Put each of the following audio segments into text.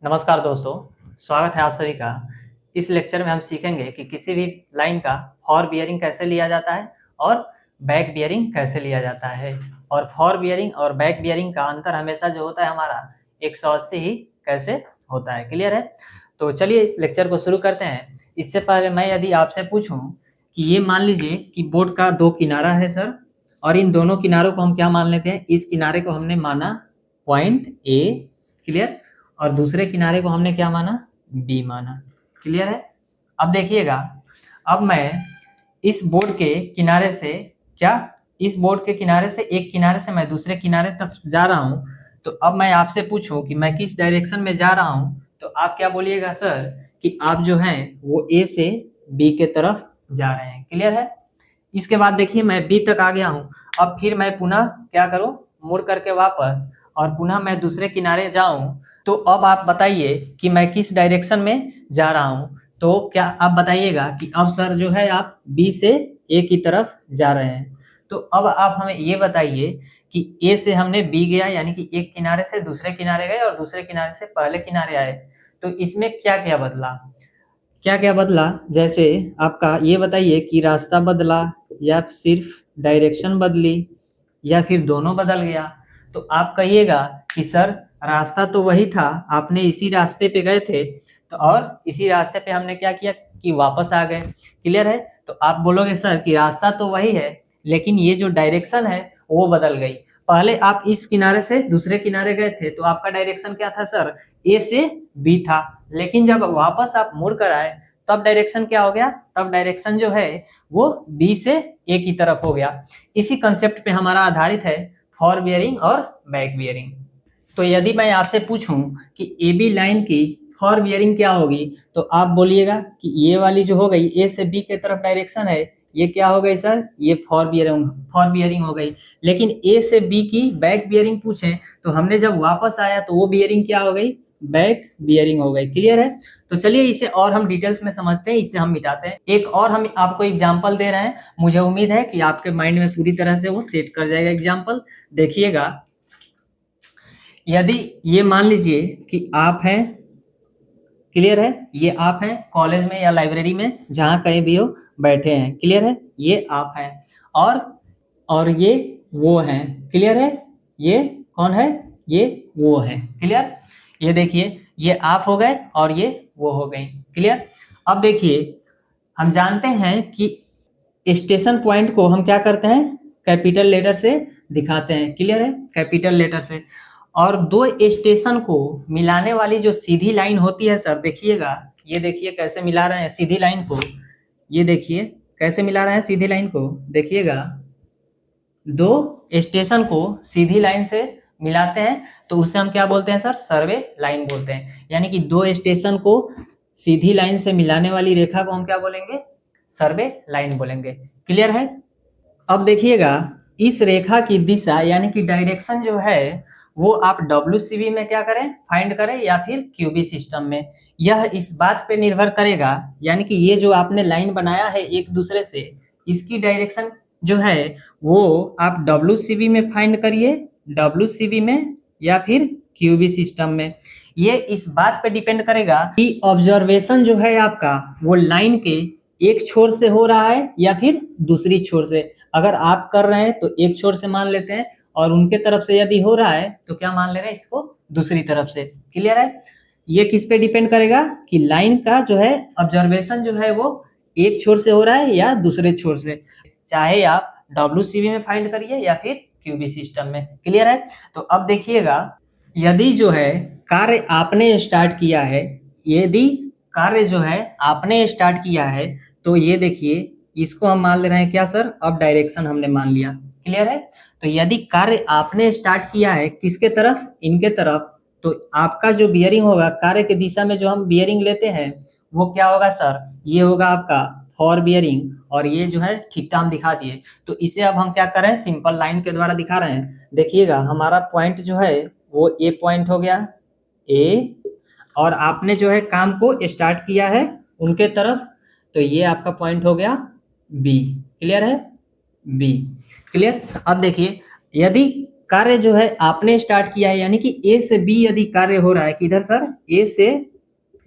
नमस्कार दोस्तों, स्वागत है आप सभी का। इस लेक्चर में हम सीखेंगे कि किसी भी लाइन का फॉर बियरिंग कैसे लिया जाता है और बैक बियरिंग कैसे लिया जाता है। और फॉर बियरिंग और बैक बियरिंग का अंतर हमेशा जो होता है हमारा 180 ही कैसे होता है। क्लियर है? तो चलिए लेक्चर को शुरू करते हैं। इससे पहले मैं यदि आपसे पूछूं कि ये मान लीजिए कि बोर्ड का दो किनारा है सर, और इन दोनों किनारों को हम क्या मान लेते हैं, इस किनारे को हमने माना पॉइंट ए। क्लियर? और दूसरे किनारे को हमने क्या माना, बी माना। क्लियर है? अब देखिएगा, अब मैं इस बोर्ड के किनारे से क्या, इस बोर्ड के किनारे से एक किनारे से मैं दूसरे किनारे तक जा रहा हूं। तो अब मैं आपसे पूछूं कि मैं किस डायरेक्शन में जा रहा हूं, तो आप क्या बोलिएगा सर कि आप जो हैं वो ए से बी के तरफ जा रहे हैं। क्लियर है? इसके बाद देखिए मैं बी तक आ गया हूं। अब फिर मैं पुनः क्या करूं, मुड़ करके वापस और पुनः मैं दूसरे किनारे जाऊं। तो अब आप बताइए कि मैं किस डायरेक्शन में जा रहा हूं। तो क्या आप बताइएगा कि अब सर जो है आप बी से ए की तरफ जा रहे हैं। तो अब आप हमें ये बताइए कि ए से हमने बी गया, यानी कि एक किनारे से दूसरे किनारे गए और दूसरे किनारे से पहले किनारे आए। तो इसमें क्या क्या बदला, क्या क्या बदला? जैसे आपका ये बताइए कि रास्ता बदला या सिर्फ डायरेक्शन बदली या फिर दोनों बदल गया। तो आप कहिएगा कि सर रास्ता तो वही था, आपने इसी रास्ते पे गए थे, तो और इसी रास्ते पे हमने क्या किया कि वापस आ गए। क्लियर है? तो आप बोलोगे सर कि रास्ता तो वही है, लेकिन ये जो डायरेक्शन है वो बदल गई। पहले आप इस किनारे से दूसरे किनारे गए थे तो आपका डायरेक्शन क्या था सर, ए से बी था। लेकिन जब वापस आप मुड़ कर आए तब डायरेक्शन क्या हो गया, तब डायरेक्शन जो है वो बी से ए की तरफ हो गया। इसी कंसेप्ट पे हमारा आधारित है फॉर बियरिंग और बैक बियरिंग। तो यदि मैं आपसे पूछूं कि ए बी लाइन की फॉर बियरिंग क्या होगी, तो आप बोलिएगा कि ये वाली जो हो गई ए से बी के तरफ डायरेक्शन है, ये क्या हो गई सर, ये फॉर बियरिंग हो गई। लेकिन ए से बी की बैक बियरिंग पूछें तो हमने जब वापस आया तो वो बियरिंग क्या हो गई, बैक बियरिंग हो गई। क्लियर है? तो चलिए इसे और हम डिटेल्स में समझते हैं, इसे हम मिटाते हैं। एक और हम आपको एग्जाम्पल दे रहे हैं, मुझे उम्मीद है कि आपके माइंड में पूरी तरह से वो सेट कर जाएगा एग्जाम्पल। देखिएगा, यदि ये मान लीजिए कि आप हैं, क्लियर है, ये आप हैं कॉलेज में या लाइब्रेरी में, जहाँ कहीं भी हो बैठे हैं। क्लियर है? ये आप हैं और ये वो हैं। क्लियर है? ये कौन है, ये वो है। क्लियर? ये देखिए, ये आप हो गए और ये वो हो गई। क्लियर? अब देखिए, हम जानते हैं कि स्टेशन पॉइंट को हम क्या करते हैं, कैपिटल लेटर से दिखाते हैं। क्लियर है? कैपिटल लेटर से। और दो स्टेशन को मिलाने वाली जो सीधी लाइन होती है सर, देखिएगा, ये देखिए कैसे मिला रहे हैं सीधी लाइन को, ये देखिए कैसे मिला रहे हैं सीधी लाइन को। देखिएगा, दो स्टेशन को सीधी लाइन से मिलाते हैं तो उसे हम क्या बोलते हैं सर, सर्वे लाइन बोलते हैं। यानी कि दो स्टेशन को सीधी लाइन से मिलाने वाली रेखा को हम क्या बोलेंगे, सर्वे लाइन बोलेंगे। क्लियर है? अब देखिएगा, इस रेखा की दिशा यानी कि डायरेक्शन जो है वो आप WCB में क्या करें, फाइंड करें या फिर क्यूबी सिस्टम में, यह इस बात पे निर्भर करेगा। यानी कि ये जो आपने लाइन बनाया है एक दूसरे से, इसकी डायरेक्शन जो है वो आप WCB में फाइंड करिए, WCB में या फिर क्यूबी सिस्टम में। ये इस बात पे डिपेंड करेगा कि ऑब्जर्वेशन जो है आपका वो लाइन के एक छोर से हो रहा है या फिर दूसरी छोर से। अगर आप कर रहे हैं तो एक छोर से मान लेते हैं, और उनके तरफ से यदि हो रहा है तो क्या मान ले रहे हैं, इसको दूसरी तरफ से। क्लियर है? ये किस पे डिपेंड करेगा कि लाइन का जो है ऑब्जर्वेशन जो है वो एक छोर से हो रहा है या दूसरे छोर से, चाहे आप WCB में फाइंड करिए या फिर क्यूबी सिस्टम में। क्लियर है? तो अब देखिएगा, यदि जो है कार्य आपने स्टार्ट किया है, यदि कार्य जो है आपने स्टार्ट किया है, तो ये देखिए, इसको हम मान ले रहे हैं क्या सर, अब डायरेक्शन हमने मान लिया। क्लियर है? तो यदि कार्य आपने स्टार्ट किया है किसके तरफ, इनके तरफ, तो आपका जो बियरिंग होगा, कार्य की दिशा में जो हम बियरिंग लेते हैं वो क्या होगा सर, ये होगा आपका फॉर बियरिंग, और ये जो है थीटा हम दिखा दिए। तो इसे अब हम क्या कर रहे हैं, सिंपल लाइन के द्वारा दिखा रहे हैं। देखिएगा, हमारा पॉइंट जो है वो ए पॉइंट हो गया, ए, और आपने जो है काम को स्टार्ट किया है उनके तरफ, तो ये आपका पॉइंट हो गया बी। क्लियर है? बी। क्लियर? अब देखिए, यदि कार्य जो है आपने स्टार्ट किया है, यानी कि ए से बी यदि कार्य हो रहा है, किधर सर,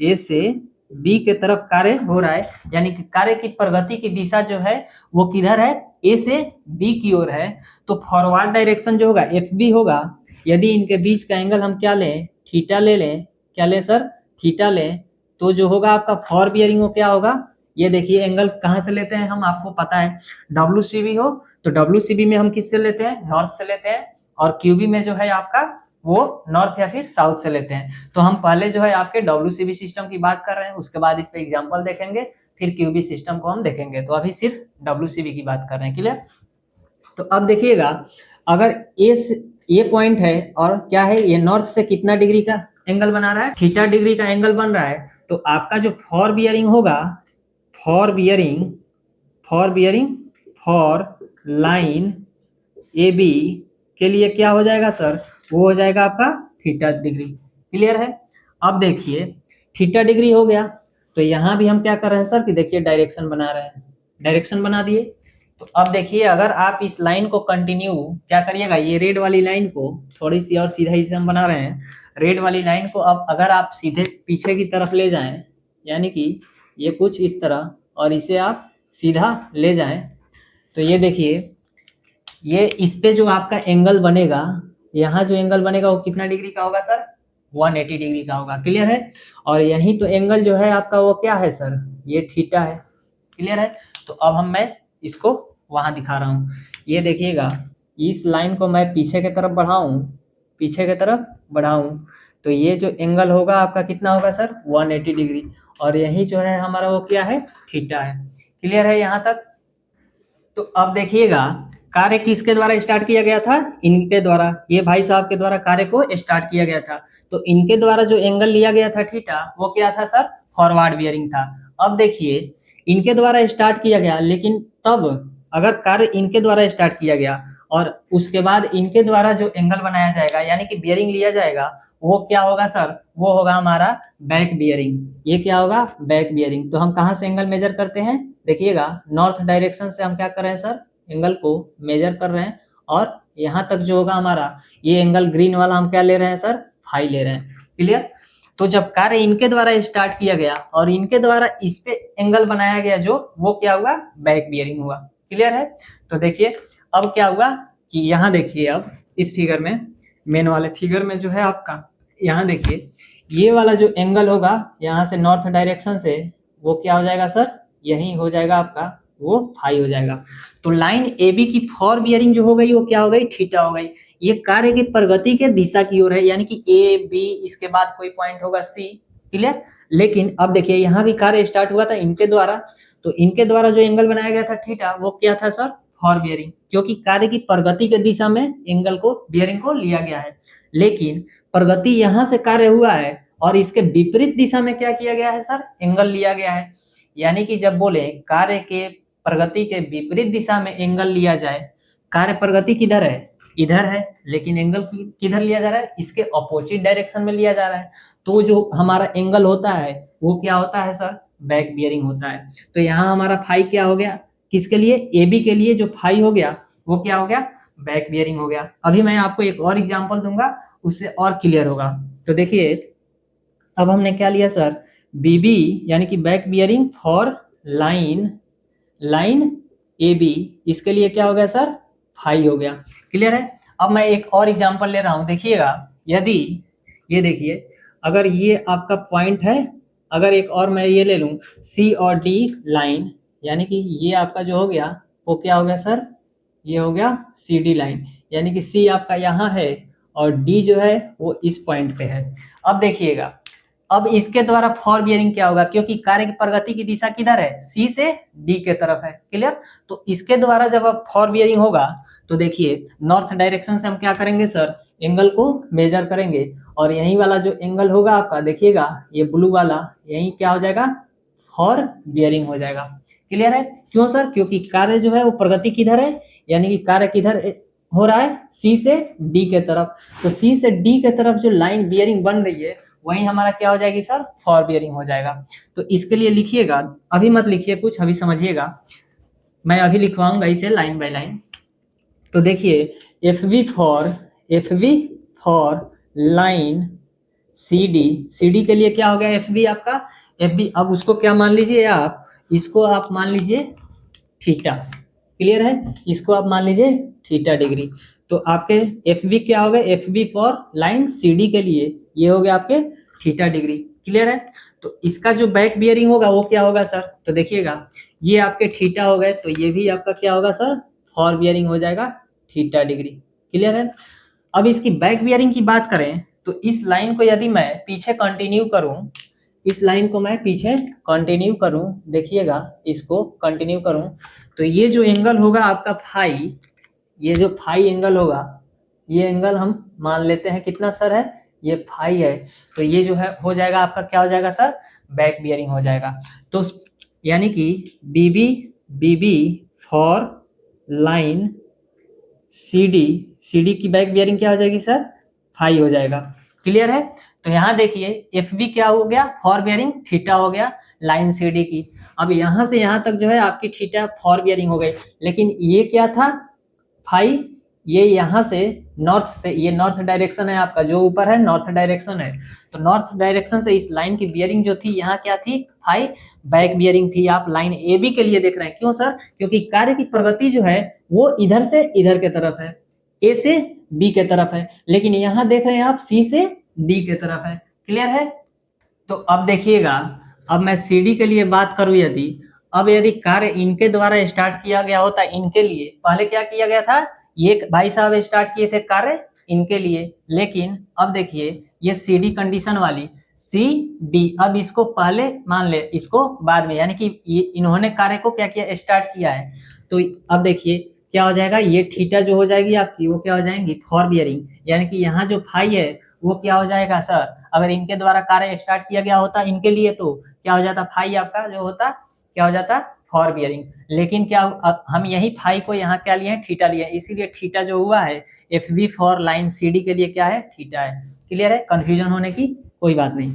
ए से बी के तरफ कार्य हो रहा है, यानी कि कार्य की प्रगति की दिशा जो है वो किधर है, ए से बी की ओर है, तो फॉरवर्ड डायरेक्शन जो होगा एफ बी होगा। यदि इनके बीच का एंगल हम क्या लें, थीटा ले लें, क्या लें सर, थीटा लें, तो जो होगा आपका फॉर बियरिंग वो क्या होगा, ये देखिए एंगल कहाँ से लेते हैं हम, आपको पता है WCB हो तो WCB में हम किससे लेते हैं, नॉर्थ से लेते हैं, और QB में जो है आपका वो नॉर्थ या फिर साउथ से लेते हैं। तो हम पहले जो है आपके WCB सिस्टम की बात कर रहे हैं, उसके बाद इस पे एग्जांपल देखेंगे, फिर QB सिस्टम को हम देखेंगे। तो अभी सिर्फ WCB की बात कर रहे हैं, क्लियर। तो अब देखिएगा, अगर ये पॉइंट है और क्या है, ये नॉर्थ से कितना डिग्री का एंगल बना रहा है, थीटा डिग्री का एंगल बन रहा है, तो आपका जो फॉर बियरिंग होगा, fore bearing for line A B के लिए क्या हो जाएगा सर, वो हो जाएगा आपका थीटा डिग्री, क्लियर है। अब देखिए थीटा डिग्री हो गया, तो यहाँ भी हम क्या कर रहे हैं सर कि देखिए डायरेक्शन बना रहे हैं, डायरेक्शन बना दिए। तो अब देखिए अगर आप इस लाइन को कंटिन्यू क्या करिएगा, ये रेड वाली लाइन को थोड़ी सी और सीधा ही से हम बना रहे हैं, रेड वाली लाइन को अब अगर आप सीधे पीछे की तरफ ले जाएं, यानी कि ये कुछ इस तरह और इसे आप सीधा ले जाएं, तो ये देखिए ये इस पे जो आपका एंगल बनेगा, यहाँ जो एंगल बनेगा वो कितना डिग्री का होगा सर, 180 डिग्री का होगा, क्लियर है। और यही तो एंगल जो है आपका वो क्या है सर, ये थीटा है, क्लियर है। तो अब मैं इसको वहां दिखा रहा हूँ, ये देखिएगा इस लाइन को मैं पीछे की तरफ बढ़ाऊं, तो ये जो एंगल होगा आपका कितना होगा सर, 180 डिग्री, और यही जो है हमारा वो क्या है, थीटा है, क्लियर है यहाँ तक। तो अब देखिएगा कार्य किसके द्वारा स्टार्ट किया गया था, इनके द्वारा, ये भाई साहब के द्वारा कार्य को स्टार्ट किया गया था। तो इनके द्वारा जो एंगल लिया गया था थीटा, वो क्या था सर, फॉरवर्ड बियरिंग था। अब देखिए इनके द्वारा स्टार्ट किया गया, लेकिन तब अगर कार्य इनके द्वारा स्टार्ट किया गया और उसके बाद इनके द्वारा जो एंगल बनाया जाएगा, यानी कि बियरिंग लिया जाएगा, वो क्या होगा सर, वो होगा हमारा बैक बियरिंग। ये क्या होगा, बैक बियरिंग। तो हम कहाँ से एंगल मेजर करते हैं, देखिएगा नॉर्थ डायरेक्शन से हम क्या कर रहे हैं सर, एंगल को मेजर कर रहे हैं, और यहाँ तक जो होगा हमारा ये एंगल ग्रीन वाला हम क्या ले रहे हैं सर, फाई ले रहे हैं, क्लियर। तो जब कार्य इनके द्वारा स्टार्ट किया गया और इनके द्वारा इस पे एंगल बनाया गया, जो वो क्या हुआ, बैक बियरिंग हुआ, क्लियर है। तो देखिए अब क्या हुआ कि यहाँ देखिए, अब इस फिगर में, मेन वाले फिगर में जो है आपका, यहाँ देखिए ये वाला जो एंगल होगा यहाँ से नॉर्थ डायरेक्शन से, वो क्या हो जाएगा सर, यही हो जाएगा आपका, वो फाई हो जाएगा। तो लाइन ए बी की फॉर बियरिंग जो हो गई वो क्या हो गई, थीटा हो गई। ये कार्य की प्रगति के दिशा की ओर है, यानी कि ए बी, इसके बाद कोई पॉइंट होगा सी, क्लियर। लेकिन अब देखिए यहाँ भी कार्य स्टार्ट हुआ था इनके द्वारा, तो इनके द्वारा जो एंगल बनाया गया था थीटा, वो क्या था सर, फॉर बियरिंग, क्योंकि कार्य की प्रगति के दिशा में एंगल को, बियरिंग को लिया गया है। लेकिन प्रगति यहाँ से कार्य हुआ है और इसके विपरीत दिशा में क्या किया गया है सर, एंगल लिया गया है। यानी कि जब बोले कार्य के प्रगति के विपरीत दिशा में एंगल लिया जाए, कार्य प्रगति किधर है, इधर है, लेकिन एंगल किधर लिया जा रहा है, इसके ऑपोजिट डायरेक्शन में लिया जा रहा है। तो जो हमारा एंगल होता है वो क्या होता है सर, बैक बियरिंग होता है। तो यहाँ हमारा फाई क्या हो गया, किसके लिए, ए बी के लिए जो फाई हो गया वो क्या हो गया, बैक बियरिंग हो गया। अभी मैं आपको एक और एग्जांपल दूंगा, उससे और क्लियर होगा। तो देखिए अब हमने क्या लिया सर, बीबी यानी कि back bearing for line A B, इसके लिए क्या हो गया सर, फाई हो गया, क्लियर है। अब मैं एक और एग्जांपल ले रहा हूं, देखिएगा यदि ये देखिए अगर ये आपका पॉइंट है, अगर एक और मैं ये ले लूं सी और डी लाइन, यानी कि ये आपका जो हो गया वो क्या हो गया सर, ये हो गया सी डी लाइन, यानी कि सी आपका यहाँ है और डी जो है वो इस पॉइंट पे है। अब देखिएगा अब इसके द्वारा फॉर बियरिंग क्या होगा, क्योंकि कार्य की प्रगति की दिशा किधर है, सी से डी के तरफ है, क्लियर। तो इसके द्वारा जब अब फॉर बियरिंग होगा, तो देखिए नॉर्थ डायरेक्शन से हम क्या करेंगे सर, एंगल को मेजर करेंगे, और यही वाला जो एंगल होगा आपका, देखिएगा ये ब्लू वाला, यही क्या हो जाएगा, फॉर बियरिंग हो जाएगा, क्लियर है। क्यों सर, क्योंकि कार्य जो है वो प्रगति किधर है, यानी कि कार्य किधर हो रहा है, सी से डी के तरफ। तो सी से डी के तरफ जो लाइन बियरिंग बन रही है वही हमारा क्या हो जाएगी सर, फॉर बियरिंग हो जाएगा। तो इसके लिए लिखिएगा, अभी मत लिखिए कुछ, अभी समझिएगा, मैं अभी लिखवाऊंगा इसे लाइन बाय लाइन। तो देखिए F B F B for line C D, C D के लिए क्या हो गया एफ बी आपका, एफ बी। अब उसको क्या मान लीजिए आप, इसको आप मान लीजिए थीटा, क्लियर है, इसको आप मान लीजिए थीटा डिग्री। तो आपके एफ बी क्या हो गए, F B for line C D के लिए ये हो गया आपके थीटा डिग्री, क्लियर है। तो इसका जो बैक बियरिंग होगा वो क्या होगा सर, तो देखिएगा ये आपके थीटा हो गए, तो ये भी आपका क्या होगा सर, फॉर बियरिंग हो जाएगा थीटा डिग्री, क्लियर है। अब इसकी बैक बियरिंग की बात करें तो इस लाइन को यदि मैं पीछे कंटिन्यू करूं, इस लाइन को मैं पीछे कंटिन्यू करूं, देखिएगा इसको कंटिन्यू करूं, तो ये जो एंगल होगा आपका फाई, ये जो फाई एंगल होगा, ये एंगल हम मान लेते हैं कितना सर है, ये फाई है। तो ये जो है हो जाएगा आपका क्या हो जाएगा सर, बैक बियरिंग हो जाएगा। तो यानी कि BB, BB for line CD, CD की बैक बियरिंग क्या हो जाएगी सर, फाई हो जाएगा, क्लियर है। तो यहाँ देखिए एफ बी क्या हो गया, फॉर बियरिंग थीटा हो गया लाइन सीडी की। अब यहाँ से यहाँ तक जो है आपकी थीटा फॉर बियरिंग हो गई, लेकिन ये क्या था फाई, ये यहाँ से नॉर्थ से, ये नॉर्थ डायरेक्शन है आपका, जो ऊपर है नॉर्थ डायरेक्शन है, तो नॉर्थ डायरेक्शन से इस लाइन की बियरिंग जो थी यहाँ क्या थी, फाई बैक बियरिंग थी। आप लाइन ए बी के लिए देख रहे हैं, क्यों सर, क्योंकि कार्य की प्रगति जो है वो इधर से इधर के तरफ है, ए से बी के तरफ है, लेकिन यहाँ देख रहे हैं आप सी से डी के तरफ है, क्लियर है। तो अब देखिएगा, अब मैं सी डी के लिए बात करूं यदि, अब यदि कार्य इनके द्वारा स्टार्ट किया गया होता, इनके लिए पहले क्या किया गया था, ये भाई साहब स्टार्ट किए थे कार्य इनके लिए, लेकिन अब देखिए ये सी डी कंडीशन वाली सी डी, अब इसको पहले मान ले, इसको बाद में, यानी कि ये इन्होंने कार्य को क्या किया, स्टार्ट किया है। तो अब देखिए क्या हो जाएगा, ये थीटा जो हो जाएगी आपकी वो क्या हो जाएंगी, फॉर बियरिंग, यानी कि यहाँ जो फाई है वो क्या हो जाएगा सर, अगर इनके द्वारा कार्य स्टार्ट किया गया होता इनके लिए तो क्या हो जाता, फाई आपका जो होता क्या हो जाता, फॉर बियरिंग। लेकिन क्या हम यही फाई को यहाँ क्या लिए हैं, थीटा लिए हैं, इसीलिए थीटा जो हुआ है F B for line C D के लिए क्या है, थीटा है, क्लियर है, कंफ्यूजन होने की कोई बात नहीं,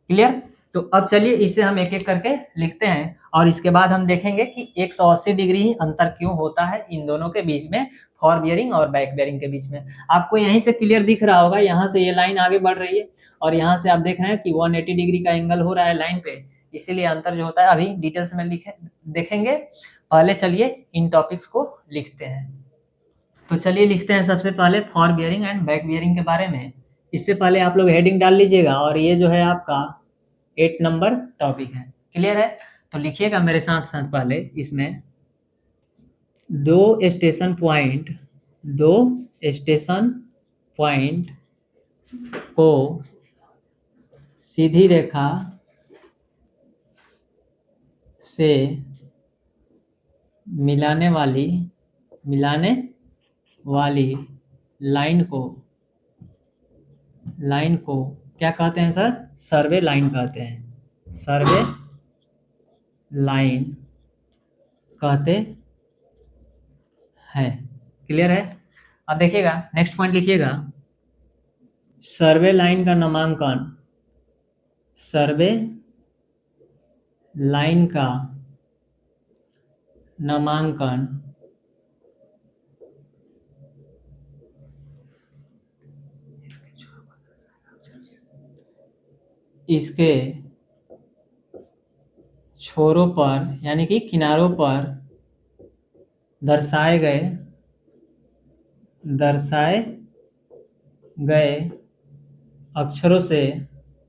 क्लियर। तो अब चलिए इसे हम एक एक करके लिखते हैं, और इसके बाद हम देखेंगे कि 180 डिग्री ही अंतर क्यों होता है इन दोनों के बीच में, फॉर बियरिंग और बैक बियरिंग के बीच में। आपको यहीं से क्लियर दिख रहा होगा, यहाँ से ये लाइन आगे बढ़ रही है और यहाँ से आप देख रहे हैं कि 180 डिग्री का एंगल हो रहा है लाइन पे, इसीलिए अंतर जो होता है अभी डिटेल्स में देखेंगे। पहले चलिए इन टॉपिक्स को लिखते हैं। तो चलिए लिखते हैं सबसे पहले for bearing and back bearing के बारे में। इससे पहले आप लोग हेडिंग डाल लीजिएगा, और ये जो है आपका 8 नंबर टॉपिक है, क्लियर है। तो लिखिएगा मेरे साथ साथ पहले इसमें, दो स्टेशन पॉइंट, दो स्टेशन पॉइंट को सीधी रेखा से मिलाने वाली लाइन को क्या कहते हैं सर, सर्वे लाइन कहते हैं, सर्वे लाइन कहते हैं, क्लियर है। अब देखिएगा नेक्स्ट पॉइंट लिखिएगा, सर्वे लाइन का नामांकन, सर्वे लाइन का नामांकन इसके छोरों पर यानी कि किनारों पर दर्शाए गए अक्षरों से,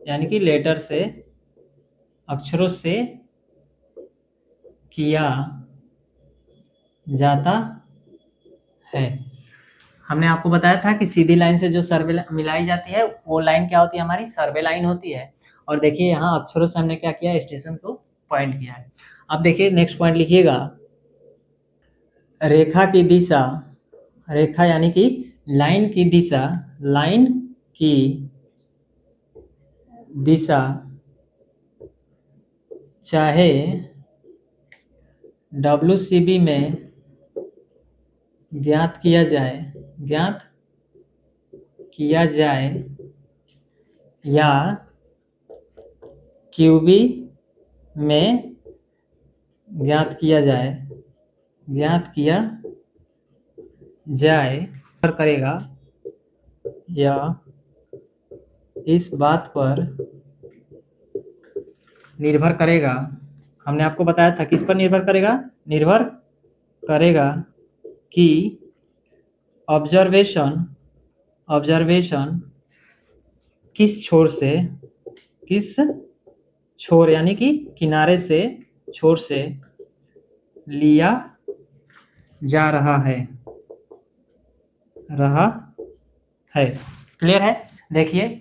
यानी कि लेटर से, अक्षरों से किया जाता है। हमने आपको बताया था कि सीधी लाइन से जो सर्वे मिलाई जाती है वो लाइन क्या होती है, हमारी सर्वे लाइन होती है। और देखिए यहाँ अक्षरों से हमने क्या किया, स्टेशन को पॉइंट किया है। अब देखिए नेक्स्ट पॉइंट लिखिएगा, रेखा की दिशा, रेखा यानी कि लाइन की दिशा, लाइन की दिशा चाहे WCB में ज्ञात किया जाए या QB में ज्ञात किया जाए, पर करेगा यह इस बात पर निर्भर करेगा, हमने आपको बताया था किस पर निर्भर करेगा, निर्भर करेगा कि ऑब्जर्वेशन किस छोर यानी कि किनारे से, छोर से लिया जा रहा है। क्लियर है। देखिए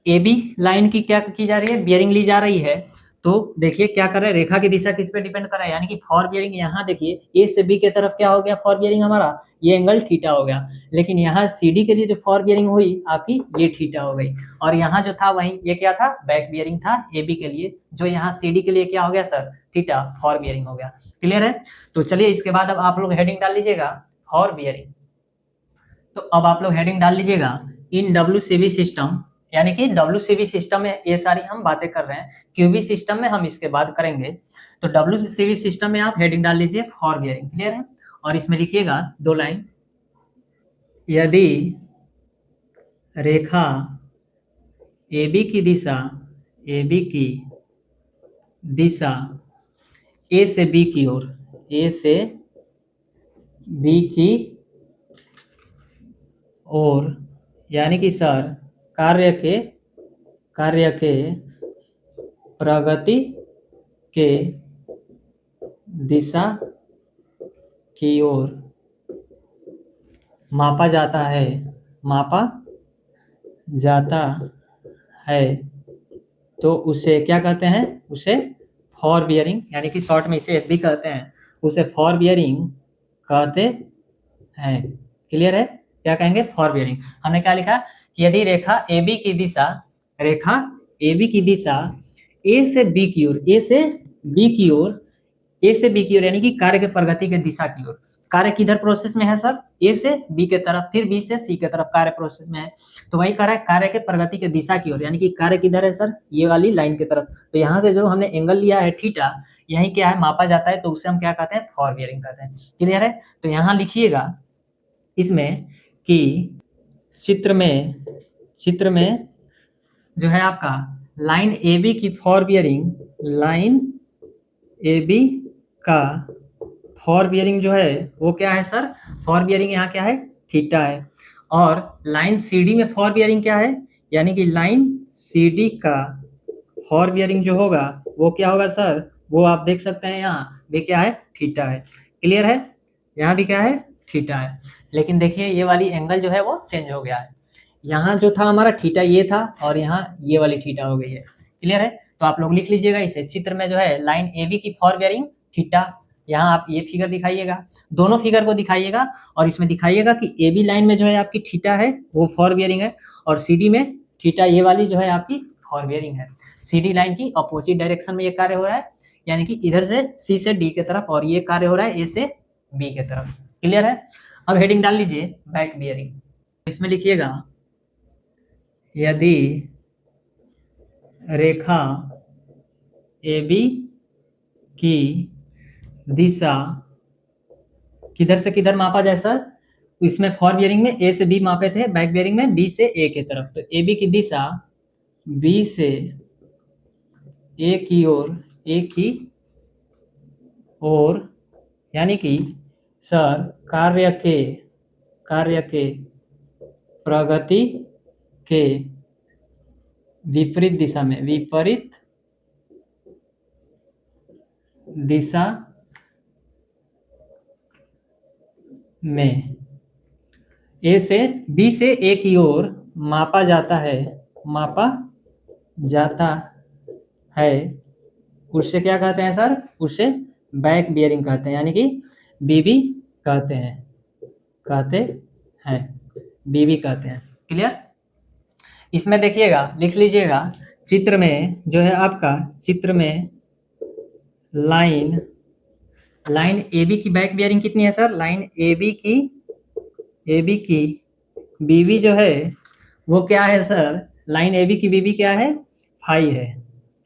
ए बी लाइन की क्या की जा रही है, बियरिंग ली जा रही है। तो देखिए क्या कर रहे हैं, रेखा की दिशा किस पे डिपेंड कर रहा है, यानी कि फॉर बियरिंग यहाँ देखिए ए से बी के तरफ क्या हो गया फॉर बियरिंग हमारा, ये एंगल थीटा हो गया। लेकिन यहाँ सी डी के लिए जो फॉर बियरिंग हुई आपकी, ये थीटा हो गई। और यहाँ जो था वही ये क्या था, बैक बियरिंग था ए बी के लिए, जो यहाँ सी डी के लिए क्या हो गया सर, थीटा, फॉर बियरिंग हो गया। क्लियर है। तो चलिए इसके बाद अब आप लोग हेडिंग डाल लीजिएगा फॉर बियरिंग। तो अब आप लोग हेडिंग डाल लीजिएगा इन डब्ल्यूसीबी सिस्टम, यानी कि डब्ल्यूसीबी सिस्टम में ये सारी हम बातें कर रहे हैं, क्यूबी सिस्टम में हम इसके बाद करेंगे। तो डब्ल्यूसीबी सिस्टम में आप हेडिंग डाल लीजिए फॉर बियरिंग। क्लियर है। और इसमें लिखिएगा 2 लाइन, यदि रेखा AB की दिशा, AB की दिशा A से B की ओर, A से B की ओर, यानी कि सर कार्य के प्रगति के दिशा की ओर मापा जाता है, तो उसे क्या कहते हैं, उसे फॉर बियरिंग, यानी कि शॉर्ट में इसे FB कहते हैं, उसे फॉर बियरिंग कहते हैं। क्लियर है। क्या कहेंगे, फॉर बियरिंग। हमने क्या लिखा कि यदि रेखा AB की दिशा A से B की ओर, A से B की ओर, ए से बी की ओर, यानी कि कार्य के प्रगति के दिशा की ओर। कार्य किधर प्रोसेस में है सर, ए से बी के तरफ, फिर बी से सी के तरफ कार्य प्रोसेस में है। तो वही कह रहा है कार्य के प्रगति के दिशा की ओर, यानी कि कार्य किधर है सर, ये वाली लाइन की तरफ। तो यहाँ से जो हमने एंगल लिया है थीटा, यही क्या है, मापा जाता है, तो उसे हम क्या कहते हैं, फॉर बियरिंग कहते हैं। क्लियर है। तो यहाँ लिखिएगा इसमें कि चित्र में जो है आपका लाइन ए बी की for bearing, line A B का फॉर बियरिंग जो है वो क्या है सर, फॉर बियरिंग यहाँ क्या है, थीटा है। और लाइन CD में फॉर बियरिंग क्या है, यानी कि लाइन CD का फॉर बियरिंग जो होगा वो क्या होगा सर, वो आप देख सकते हैं यहाँ भी क्या है, थीटा है। क्लियर है। यहाँ भी क्या है, थीटा है। लेकिन देखिए ये वाली एंगल जो है वो चेंज हो गया है, यहाँ जो था हमारा थीटा ये था, और यहाँ ये वाली थीटा हो गई है। क्लियर है। तो आप लोग लिख लीजिएगा इसे, चित्र में जो है लाइन AB की फॉर बियरिंग थीटा, यहाँ आप ये फिगर दिखाइएगा, दोनों फिगर को दिखाइएगा, और इसमें दिखाइएगा कि AB लाइन में जो है आपकी थीटा है वो फॉर बियरिंग है, और CD में थीटा ये वाली जो है आपकी फॉर बियरिंग है। CD लाइन की अपोजिट डायरेक्शन में ये कार्य हो रहा है, यानी कि इधर से C से D के तरफ, और ये कार्य हो रहा है A से B के तरफ। क्लियर है। अब हेडिंग डाल लीजिए बैक बियरिंग। इसमें लिखिएगा यदि रेखा AB की दिशा किधर से किधर मापा जाए सर, इसमें फॉर बियरिंग में A से B मापे थे, बैक बियरिंग में B से A के तरफ। तो AB की दिशा B से A की ओर, यानी कि सर कार्य के प्रगति के विपरीत दिशा में A से B से A की ओर मापा जाता है, उससे क्या कहते हैं सर, उसे बैक बियरिंग कहते हैं, यानी कि BB कहते हैं, BB कहते हैं। क्लियर। इसमें देखिएगा, लिख लीजिएगा, चित्र में जो है आपका, चित्र में लाइन AB की बैक बियरिंग कितनी है सर, लाइन AB की BB जो है वो क्या है सर, लाइन AB की BB क्या है, फाई है,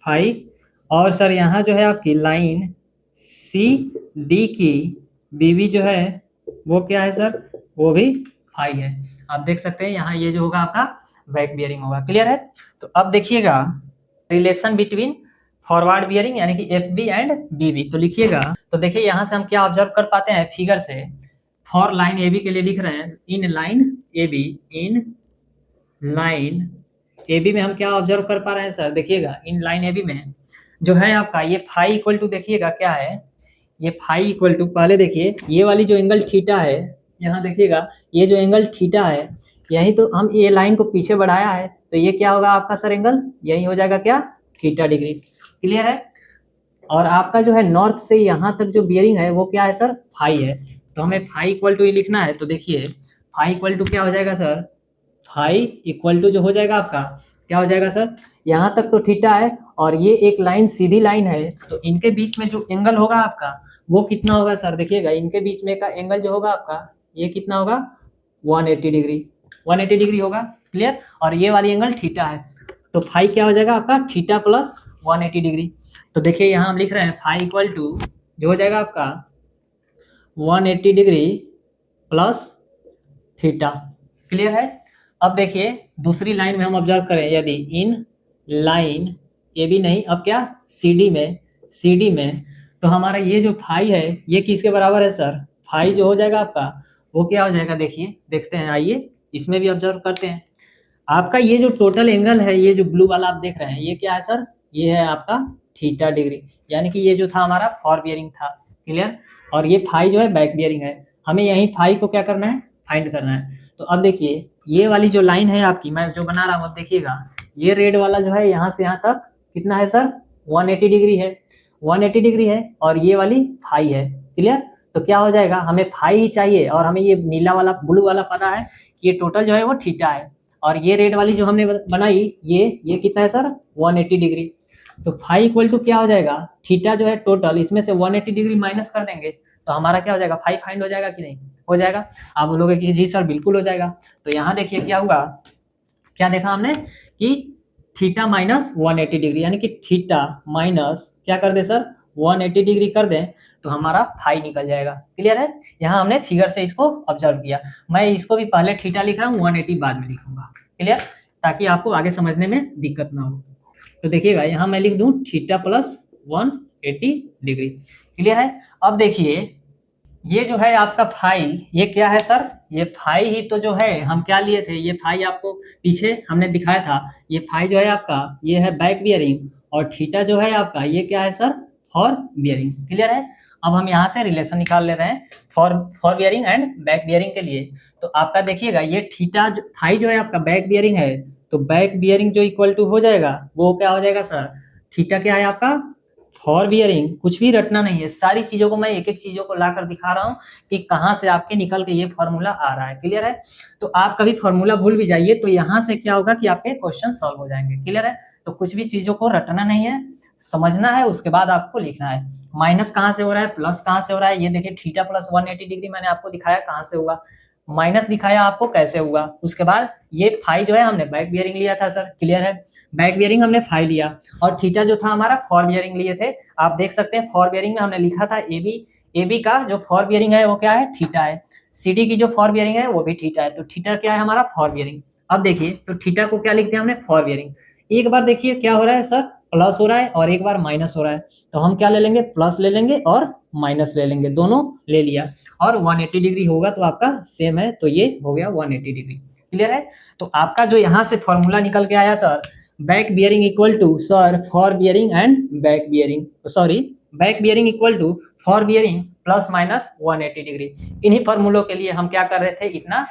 फाई। और सर यहाँ जो है आपकी लाइन CD की BB जो है वो क्या है सर, वो भी फाई है। आप देख सकते हैं यहाँ ये जो होगा आपका बैक बियरिंग होगा। क्लियर है? तो अब देखिएगा रिलेशन बिटवीन फॉरवर्ड बियरिंग यानी कि F B and B B. तो लिखिएगा, तो देखिए यहाँ से हम क्या ऑब्जर्व कर पाते हैं फिगर से, फॉर लाइन ए बी के लिए लिख रहे हैं in line A B, in line A B में हम क्या ऑब्जर्व कर पा रहे हैं सर, देखिएगा इन लाइन ए बी में जो है आपका ये फाई इक्वल टू, देखिएगा क्या है, ये फाई इक्वल टू, पहले देखिए ये वाली जो एंगल थीटा है, यहाँ देखिएगा ये जो एंगल थीटा है, यही तो हम ये लाइन को पीछे बढ़ाया है, तो ये क्या होगा आपका सर एंगल, यही हो जाएगा क्या, थीटा डिग्री। क्लियर है? और आपका जो है नॉर्थ से यहाँ तक जो बियरिंग है वो क्या है सर, फाई है। तो हमें फाई इक्वल टू ही लिखना है, तो देखिए फाई इक्वल टू क्या हो जाएगा सर, फाई इक्वल टू जो हो जाएगा आपका क्या हो जाएगा सर, यहाँ तक तो थीटा है और ये एक लाइन सीधी लाइन है, तो इनके बीच में जो एंगल होगा आपका वो कितना होगा सर, देखिएगा इनके बीच में का एंगल जो होगा आपका ये कितना होगा, 180 डिग्री, 180 डिग्री होगा। क्लियर? और ये वाली एंगल थीटा है, तो फाई क्या हो जाएगा आपका, थीटा प्लस 180 डिग्री। तो देखिए यहाँ हम लिख रहे हैं फाई इक्वल टू जो हो जाएगा आपका 180 डिग्री प्लस थीटा। क्लियर है? अब देखिए दूसरी लाइन में हम ऑब्जर्व करें, यदि इन लाइन ए बी नहीं, अब क्या, सी डी में, तो हमारा ये जो फाई है ये किसके बराबर है सर, फाई जो हो जाएगा आपका वो क्या हो जाएगा, देखिए देखते हैं, आइए इसमें भी ऑब्जर्व करते हैं। आपका ये जो टोटल एंगल है, ये जो ब्लू वाला आप देख रहे हैं, ये क्या है सर, ये है आपका थीटा डिग्री, यानी कि ये जो था हमारा फॉर बियरिंग था। क्लियर? और ये फाई जो है बैक बियरिंग है, हमें यही फाई को क्या करना है, फाइंड करना है। तो अब देखिए ये वाली जो लाइन है आपकी, मैं जो बना रहा हूँ, अब देखिएगा ये रेड वाला जो है यहाँ से यहाँ तक कितना है सर, 180 डिग्री है, 180 डिग्री है, और ये वाली फाई है। क्लियर? तो क्या हो जाएगा, हमें फाई ही चाहिए और हमें ये नीला वाला ब्लू वाला पता है कि ये टोटल जो है वो थीटा है, और ये रेड वाली जो हमने बनाई ये कितना है सर, 180 डिग्री। तो फाई इक्वल टू क्या हो जाएगा, थीटा जो है टोटल, इसमें से 180 डिग्री माइनस कर देंगे तो हमारा क्या हो जाएगा, फाई फाइंड हो जाएगा कि नहीं, हो जाएगा। आप बोलोगे कि जी सर बिल्कुल हो जाएगा। तो यहाँ देखिए क्या हुआ, क्या देखा हमने कि थीटा माइनस 180 डिग्री, यानी कि थीटा माइनस क्या कर दे सर, 180 डिग्री कर दें तो हमारा फाई निकल जाएगा। क्लियर है? यहाँ हमने फिगर से इसको ऑब्जर्व किया। मैं इसको भी पहले थीटा लिख रहा हूँ, 180 बाद में लिखूंगा। क्लियर? ताकि आपको आगे समझने में दिक्कत ना हो। तो देखिएगा यहाँ मैं लिख दूं थीटा प्लस 180 डिग्री। क्लियर है? अब देखिए ये जो है आपका फाई, ये क्या है सर, ये फाई ही तो जो है हम क्या लिए थे, ये फाई आपको पीछे हमने दिखाया था, ये फाई जो है आपका ये है बैक बियरिंग, और थीटा जो है आपका ये क्या है सर, फॉर बियरिंग। क्लियर है? अब हम यहाँ से रिलेशन निकाल ले रहे हैं for bearing and back bearing के लिए। तो आपका देखिएगा ये थीटा फाई जो है आपका बैक बियरिंग है, तो बैक बियरिंग जो इक्वल टू हो जाएगा वो क्या हो जाएगा सर, थीटा क्या है आपका, फॉर बियरिंग। कुछ भी रटना नहीं है, सारी चीजों को मैं एक एक चीजों को लाकर दिखा रहा हूँ कि कहाँ से आपके निकल के ये फॉर्मूला आ रहा है। क्लियर है? तो आप कभी फॉर्मूला भूल भी जाइए तो यहाँ से क्या होगा कि आपके क्वेश्चन सॉल्व हो जाएंगे। क्लियर है? तो कुछ भी चीजों को रटना नहीं है, समझना है, उसके बाद आपको लिखना है। माइनस कहाँ से हो रहा है, प्लस कहाँ से हो रहा है, ये देखिए थीटा प्लस 180 डिग्री मैंने आपको दिखाया कहाँ से हुआ, माइनस दिखाया आपको कैसे हुआ। उसके बाद ये फाई जो है हमने बैक बियरिंग लिया था सर। क्लियर है? बैक बियरिंग हमने फाई लिया, और थीटा जो था हमारा फॉर बियरिंग लिए थे। आप देख सकते हैं फॉर बियरिंग में हमने लिखा था ए बी का जो फॉर बियरिंग है वो क्या है, थीटा है। सी डी की जो फॉर बियरिंग है वो भी थीटा है। तो थीटा क्या है हमारा, फॉर बियरिंग। अब देखिए तो थीटा को क्या लिखते हैं हमने, फॉर बियरिंग। एक बार देखिए क्या हो रहा है सर, प्लस हो रहा है और एक बार माइनस हो रहा है, तो हम क्या ले लेंगे, प्लस ले लेंगे और माइनस ले लेंगे, दोनों ले लिया, और 180 डिग्री होगा तो आपका सेम है, तो ये हो गया 180 डिग्री। क्लियर है? तो आपका जो यहाँ से फॉर्मूला निकल के आया sir, back bearing equal to sir fore bearing and back bearing, sorry back bearing equal to fore bearing plus minus 180 degree. इन्हीं फॉर्मूलों के लिए हम क्या कर रहे थे, इतना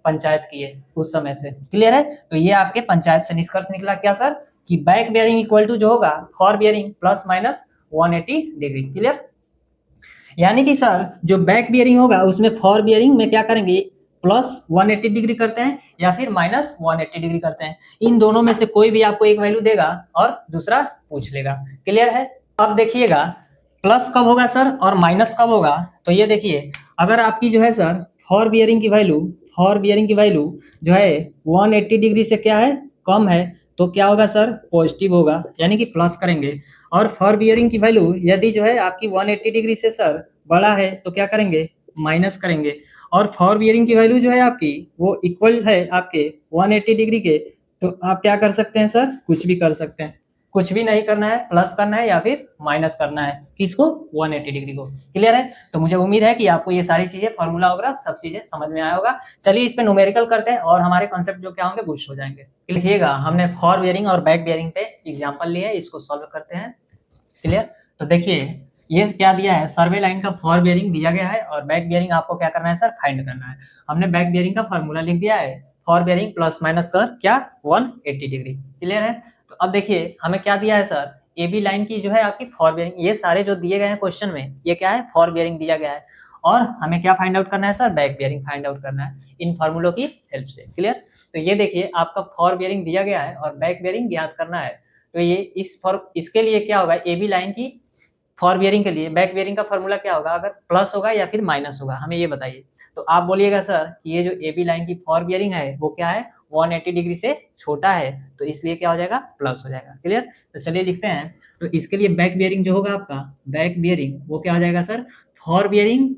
पंचायत किए उस समय से। क्लियर है? तो ये आपके पंचायत से निष्कर्ष निकला क्या सर, कि बैक बियरिंग इक्वल टू जो होगा fore bearing plus minus 180 degree. Clear? यानी कि सर जो बैक बियरिंग होगा उसमें फॉर बियरिंग में क्या करेंगे, प्लस 180 डिग्री करते हैं या फिर माइनस 180 डिग्री करते हैं। इन दोनों में से कोई भी आपको एक वैल्यू देगा और दूसरा पूछ लेगा। क्लियर है? अब देखिएगा प्लस कब होगा सर और माइनस कब होगा। तो ये देखिए अगर आपकी जो है सर फॉर बियरिंग की वैल्यू जो है 180 डिग्री से क्या है, कम है, तो क्या होगा सर, पॉजिटिव होगा, यानी कि प्लस करेंगे। और फॉर बियरिंग की वैल्यू यदि जो है आपकी 180 डिग्री से सर बड़ा है तो क्या करेंगे, माइनस करेंगे। और फॉर बियरिंग की वैल्यू जो है आपकी वो इक्वल है आपके 180 डिग्री के, तो आप क्या कर सकते हैं सर, कुछ भी कर सकते हैं। कुछ भी नहीं करना है, प्लस करना है या फिर माइनस करना है, किसको, 180 डिग्री को। क्लियर है? तो मुझे उम्मीद है कि आपको ये सारी चीजें, फार्मूला वगैरह सब चीजें समझ में आया होगा। चलिए इस पे न्यूमेरिकल करते हैं और हमारे कॉन्सेप्ट जो क्या होंगे बूस्ट हो जाएंगे। लिखिएगा, हमने फॉर बियरिंग और बैक बियरिंग पे एग्जाम्पल लिए, इसको सॉल्व करते हैं। क्लियर? तो देखिए ये क्या दिया है, सर्वे लाइन का फॉर बियरिंग दिया गया है और बैक बियरिंग आपको क्या करना है सर, फाइंड करना है। हमने बैक बियरिंग का फार्मूला लिख दिया है, फॉर बियरिंग प्लस माइनस कर क्या, 180 डिग्री। क्लियर है? तो अब देखिए हमें क्या दिया है सर, ए बी लाइन की जो है आपकी फॉर बियरिंग, ये सारे जो दिए गए हैं क्वेश्चन में ये क्या है, फॉर बियरिंग दिया गया है। और हमें क्या फाइंड आउट करना है sir, back bearing find out करना है इन फार्मूलों की हेल्प से। क्लियर? तो ये देखिए आपका फॉर बियरिंग दिया गया है और बैक बियरिंग ज्ञात करना है। तो ये इसके लिए क्या होगा, ए बी लाइन की फॉर बियरिंग के लिए बैक बियरिंग का फॉर्मूला क्या होगा, अगर प्लस होगा या फिर माइनस होगा, हमें ये बताइए। तो आप बोलिएगा सर कि ये जो ए बी लाइन की फॉर बियरिंग है वो क्या है, 180 डिग्री से छोटा है, तो इसलिए क्या हो जाएगा, प्लस हो जाएगा। क्लियर? तो चलिए लिखते हैं। तो इसके लिए बैक बियरिंग जो होगा आपका, बैक बियरिंग वो क्या हो जाएगा sir, fore bearing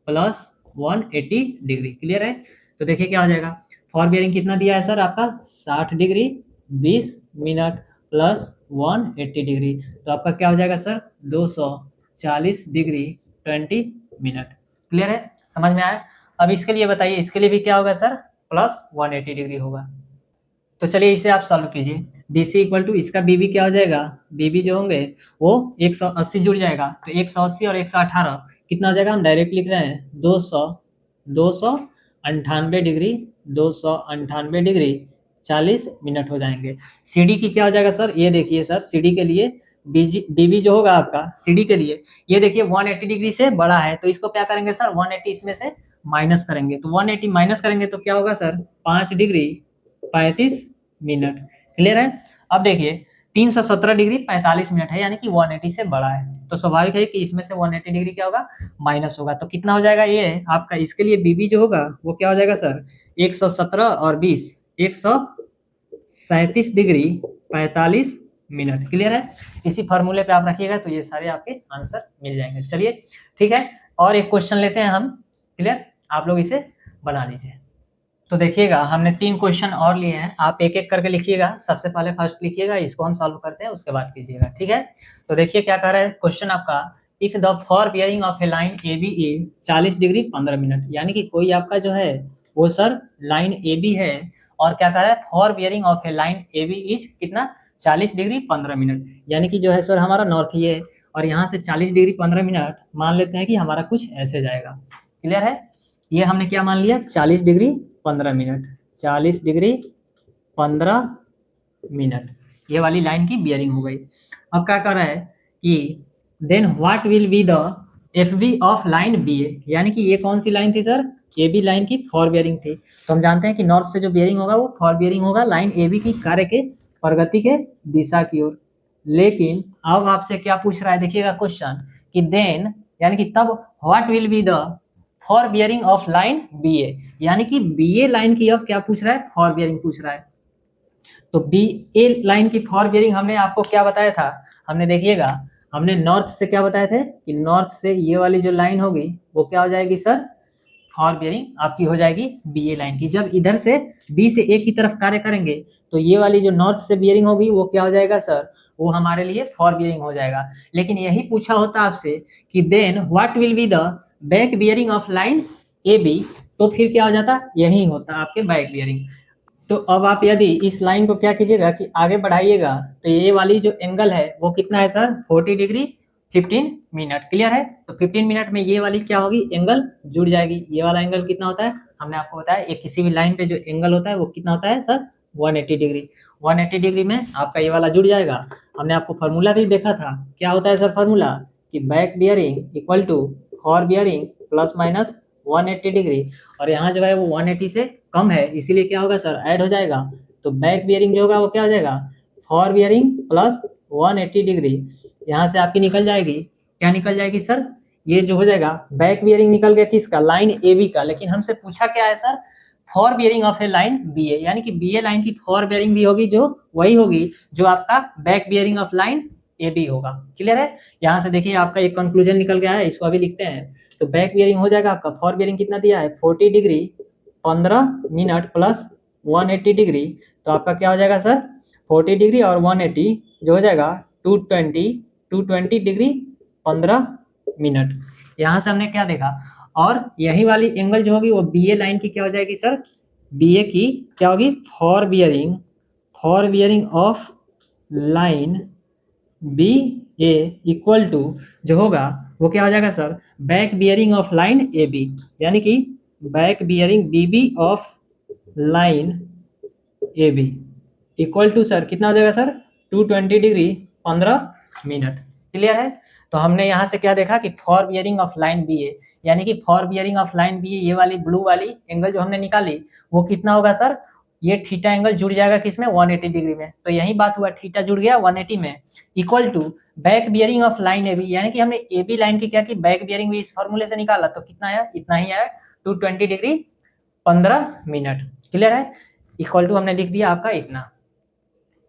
plus 180 degree. Clear है? तो देखिए क्या हो जाएगा, फॉर बियरिंग कितना दिया है सर आपका, 60 डिग्री 20 मिनट प्लस 180 डिग्री, तो आपका क्या हो जाएगा सर, 240 डिग्री 20 मिनट। क्लियर है? समझ में आया? अब इसके लिए बताइए, इसके लिए भी क्या होगा सर, प्लस 180 डिग्री होगा। तो चलिए इसे आप सॉल्व कीजिए। बी सी इक्वल टू इसका बी बी क्या हो जाएगा, बी बी जो होंगे वो 180 जुड़ जाएगा, तो 180 और 118 कितना हो जाएगा, हम डायरेक्ट लिख रहे हैं 298 डिग्री, 298 डिग्री 40 मिनट हो जाएंगे। सी डी की क्या हो जाएगा सर, ये देखिए सर, सी डी के लिए बी बी जो होगा आपका सी डी के लिए, ये देखिए 180 डिग्री से बड़ा है, तो इसको क्या करेंगे सर, 180 इसमें से माइनस करेंगे, तो 180 माइनस करेंगे तो क्या होगा सर, 5 डिग्री 35 मिनट। क्लियर है? अब देखिए 317 डिग्री 45 मिनट है, यानी कि 180 से बड़ा है, तो स्वाभाविक है कि इसमें से 180 डिग्री क्या होगा, माइनस होगा। तो कितना हो जाएगा ये आपका, इसके लिए बीबी जो होगा वो क्या हो जाएगा सर, 117 और 20 137 डिग्री 45 मिनट। क्लियर है? इसी फॉर्मूले पे आप रखिएगा तो ये सारे आपके आंसर मिल जाएंगे। चलिए ठीक है, और एक क्वेश्चन लेते हैं हम। क्लियर? आप लोग इसे बना लीजिए। तो देखिएगा हमने 3 क्वेश्चन और लिए हैं, आप एक एक करके लिखिएगा। सबसे पहले फर्स्ट लिखिएगा, इसको हम सॉल्व करते हैं उसके बाद कीजिएगा। ठीक है? तो देखिए क्या कह रहा है क्वेश्चन आपका, if the fore bearing of a line A B is 40 degree 15 minute, यानी कि कोई आपका जो है वो सर लाइन ए बी है, और क्या कह रहा है, fore bearing of a line A B is कितना, 40 डिग्री 15 मिनट, यानी कि जो है सर हमारा नॉर्थ ये है, और यहाँ से 40 डिग्री 15 मिनट मान लेते हैं कि हमारा कुछ ऐसे जाएगा। क्लियर है? ये हमने क्या मान लिया, 40 डिग्री 15 मिनट, 40 डिग्री 15 मिनट, ये वाली लाइन की बियरिंग हो गई। अब क्या कर रहा है कि then what will be the F B of line B A, यानी कि ये कौन सी लाइन थी सर, ए बी लाइन की फॉर बियरिंग थी। तो हम जानते हैं कि नॉर्थ से जो बियरिंग होगा वो फॉर बियरिंग होगा लाइन ए बी की कार्य के प्रगति के दिशा की ओर। लेकिन अब आपसे क्या पूछ रहा है, देखिएगा क्वेश्चन, कि देन यानी कि तब what will be the fore bearing of line B A, यानी कि बी ए लाइन की अब क्या पूछ रहा है, फॉर बियरिंग पूछ रहा है। तो बी ए लाइन की फॉर बियरिंग हमने आपको क्या बताया था, हमने देखिएगा हमने नॉर्थ से क्या बताए थे कि नॉर्थ से ये वाली जो लाइन होगी वो क्या हो जाएगी सर, फॉर बियरिंग आपकी हो जाएगी बी ए लाइन की। जब इधर से बी से ए की तरफ कार्य करेंगे तो ये वाली जो नॉर्थ से बियरिंग होगी वो क्या हो जाएगा सर, वो हमारे लिए फॉर बियरिंग हो जाएगा। लेकिन यही पूछा होता आपसे कि then what will be the back bearing of line A B, तो फिर क्या हो जाता, यही होता आपके बैक बियरिंग। तो अब आप यदि इस लाइन को क्या कीजिएगा कि आगे बढ़ाइएगा, तो ये वाली जो एंगल है वो कितना है सर, 40 डिग्री 15 मिनट। क्लियर है? तो 15 मिनट में ये वाली क्या होगी, एंगल जुड़ जाएगी। ये वाला एंगल कितना होता है, हमने आपको बताया, एक किसी भी लाइन पे जो एंगल होता है वो कितना होता है सर, 180 डिग्री। 180 डिग्री में आपका ये वाला जुड़ जाएगा। हमने आपको फार्मूला भी देखा था, क्या होता है सर फार्मूला, कि back bearing equal to fore bearing plus minus 180 degree, और यहाँ जो है वो 180 से कम है, इसीलिए क्या होगा सर, ऐड हो जाएगा। तो बैक बियरिंग जो होगा वो क्या हो जाएगा, फॉर बियरिंग प्लस 180 डिग्री, यहाँ से आपकी निकल जाएगी, क्या निकल जाएगी सर, ये जो हो जाएगा बैक बियरिंग निकल गया किसका, लाइन ए बी का। लेकिन हमसे पूछा क्या है sir, fore bearing of a line B A, यानी कि बी ए लाइन की फॉर बियरिंग भी होगी जो वही होगी जो आपका back bearing of line A B होगा। क्लियर है? यहाँ से देखिए आपका एक कंक्लूजन निकल गया है, इसको अभी लिखते हैं। तो बैक बियरिंग हो जाएगा आपका, फॉर बियरिंग कितना दिया है 40 डिग्री 15 मिनट प्लस 180 डिग्री, तो आपका क्या हो जाएगा सर 40 डिग्री और 180 जो हो जाएगा 220 डिग्री 15 मिनट। यहाँ से हमने क्या देखा, और यही वाली एंगल जो होगी वो बी ए लाइन की क्या हो जाएगी सर, बी ए की क्या होगी fore bearing of line B A equal to जो होगा वो क्या हो जाएगा sir back bearing of line A B, यानी कि back bearing B B of line A B equal to sir कितना हो जाएगा सर 220 डिग्री 15 मिनट। क्लियर है। तो हमने यहाँ से क्या देखा कि fore bearing of line B A, यानी कि fore bearing of line B A ये वाली ब्लू वाली एंगल जो हमने निकाली वो कितना होगा सर, ये थीटा एंगल जुड़ जाएगा किसमें 180 डिग्री में, तो यही बात हुआ थीटा जुड़ गया 180 में, equal to back bearing of line A B, यानी कि हमने ए बी लाइन की क्या की बैक बियरिंग भी इस फॉर्मूले से निकाला, तो कितना आया इतना ही आया 220 डिग्री 15 मिनट। क्लियर है। इक्वल टू हमने लिख दिया आपका इतना।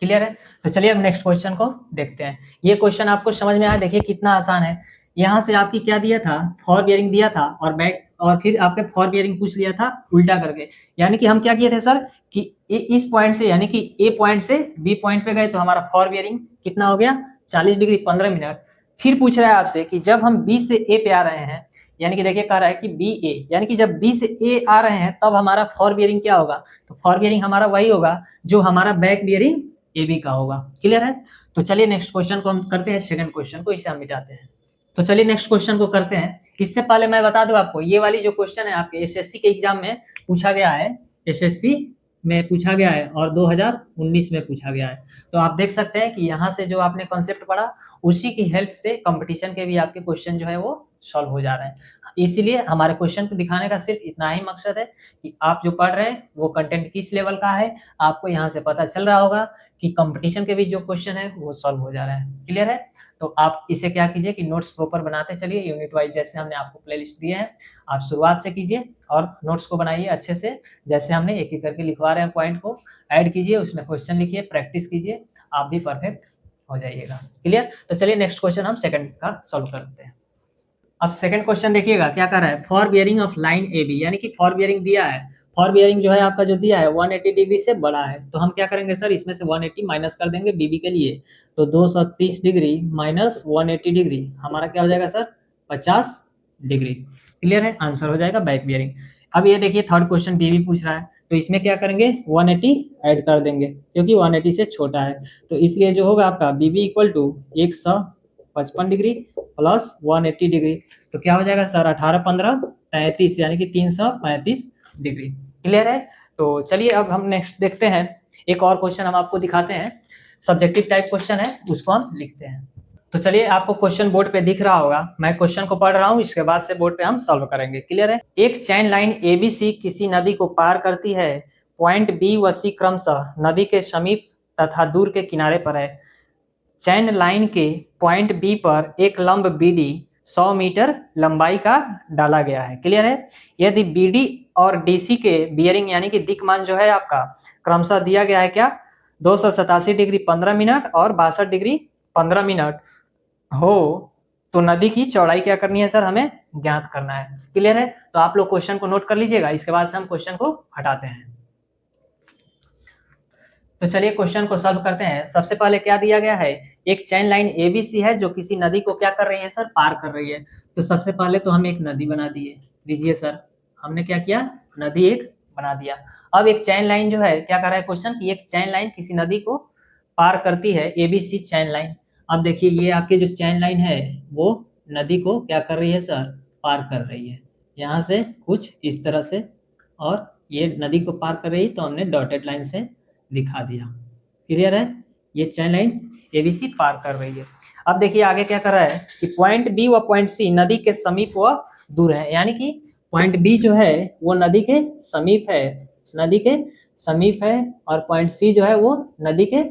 क्लियर है। तो चलिए अब नेक्स्ट क्वेश्चन को देखते हैं। ये क्वेश्चन आपको समझ में आया, देखिए कितना आसान है। यहाँ से आपकी क्या दिया था फॉर बियरिंग दिया था और बैक, और फिर आपके फॉर बियरिंग पूछ लिया था उल्टा करके, यानी कि हम क्या किए थे सर कि इस पॉइंट से यानी कि ए पॉइंट से बी पॉइंट पे गए तो हमारा फॉर बियरिंग कितना हो गया 40 डिग्री 15 मिनट। फिर पूछ रहा है आपसे कि जब हम बी से ए पे आ रहे हैं, यानी कि देखिए कह रहा है कि बी ए, यानी कि जब बी से ए आ रहे हैं तब हमारा फॉर बियरिंग क्या होगा, तो फॉर बियरिंग हमारा वही होगा जो हमारा बैक बियरिंग ए बी का होगा। क्लियर है। तो चलिए नेक्स्ट क्वेश्चन को हम करते हैं, सेकंड क्वेश्चन को इसे हम मिटाते हैं। तो चलिए नेक्स्ट क्वेश्चन को करते हैं। इससे पहले मैं बता दूं आपको, ये वाली जो क्वेश्चन है आपके एसएससी के एग्जाम में पूछा गया है, एसएससी में पूछा गया है और 2019 में पूछा गया है। तो आप देख सकते हैं कि यहाँ से जो आपने कॉन्सेप्ट पढ़ा उसी की हेल्प से कंपटीशन के भी आपके क्वेश्चन जो है वो सॉल्व हो जा रहे हैं। इसीलिए हमारे क्वेश्चन को दिखाने का सिर्फ इतना ही मकसद है कि आप जो पढ़ रहे हैं वो कंटेंट किस लेवल का है, आपको यहाँ से पता चल रहा होगा कि कंपटीशन के भी जो क्वेश्चन है वो सॉल्व हो जा रहे हैं। क्लियर है। तो आप इसे क्या कीजिए कि नोट्स प्रॉपर बनाते चलिए, यूनिट वाइज जैसे हमने आपको प्लेलिस्ट दिए हैं आप शुरुआत से कीजिए और नोट्स को बनाइए अच्छे से, जैसे हमने एक एक करके लिखवा रहे हैं पॉइंट को ऐड कीजिए, उसमें क्वेश्चन लिखिए, प्रैक्टिस कीजिए, आप भी परफेक्ट हो जाइएगा। क्लियर। तो चलिए नेक्स्ट क्वेश्चन हम सेकंड का सॉल्व करते हैं। अब सेकंड क्वेश्चन देखिएगा क्या कर रहा है, fore bearing of line A B, यानी कि फॉर बियरिंग दिया है, फॉर बियरिंग जो है आपका जो दिया है 180 डिग्री से बड़ा है, तो हम क्या करेंगे सर इसमें से 180 माइनस कर देंगे बीबी के लिए, तो 230 डिग्री माइनस 180 डिग्री हमारा क्या हो जाएगा सर 50 डिग्री। क्लियर है। आंसर हो जाएगा बैक बियरिंग। अब ये देखिए थर्ड क्वेश्चन बीबी पूछ रहा है, तो इसमें क्या करेंगे 180 ऐड कर देंगे क्योंकि 180 से छोटा है, तो इसलिए जो होगा आपका BB equal to 155 degree plus 180 degree, तो क्या हो जाएगा सर 18 15 33 यानी कि 335 डिग्री। क्लियर है। तो चलिए अब हम नेक्स्ट देखते हैं, एक और क्वेश्चन हम आपको दिखाते हैं, सब्जेक्टिव टाइप क्वेश्चन है उसको हम लिखते हैं। तो चलिए आपको क्वेश्चन बोर्ड पे दिख रहा होगा, मैं क्वेश्चन को पढ़ रहा हूँ इसके बाद से बोर्ड पे हम सॉल्व करेंगे। क्लियर है। एक चैन लाइन एबीसी किसी नदी को पार करती है, पॉइंट बी व सी क्रमशः नदी के समीप तथा दूर के किनारे पर है। चैन लाइन के पॉइंट बी पर एक लंब बीडी 100 मीटर लंबाई का डाला गया है। क्लियर है। यदि बीडी और डीसी के बियरिंग यानी कि दिक्मान जो है आपका क्रमशः दिया गया है क्या 287 डिग्री 15 मिनट और 62 डिग्री 15 मिनट हो, तो नदी की चौड़ाई क्या करनी है सर हमें ज्ञात करना है। क्लियर है। तो आप लोग क्वेश्चन को नोट कर लीजिएगा, इसके बाद से हम क्वेश्चन को हटाते हैं। तो चलिए क्वेश्चन को सॉल्व करते हैं। सबसे पहले क्या दिया गया है, एक चैन लाइन एबीसी है जो किसी नदी को क्या कर रही है सर पार कर रही है, तो सबसे पहले तो हम एक नदी बना दिए, लीजिए सर हमने क्या किया नदी एक बना दिया। अब एक चैन लाइन जो है क्या कर रहा है क्वेश्चन की एक चैन लाइन किसी नदी को पार करती है एबीसी चैन लाइन। अब देखिए ये आपकी जो चैन लाइन है वो नदी को क्या कर रही है सर पार कर रही है, यहाँ से कुछ इस तरह से, और ये नदी को पार कर रही है तो हमने डॉटेड लाइन से दिखा दिया। क्लियर है। ये चैन लाइन एबीसी पार कर रही है। अब देखिए आगे क्या कर रहा है कि पॉइंट बी व पॉइंट सी नदी के समीप व दूर है, यानी कि पॉइंट बी जो है वो नदी के समीप है, नदी के समीप है, और पॉइंट सी जो है वो नदी के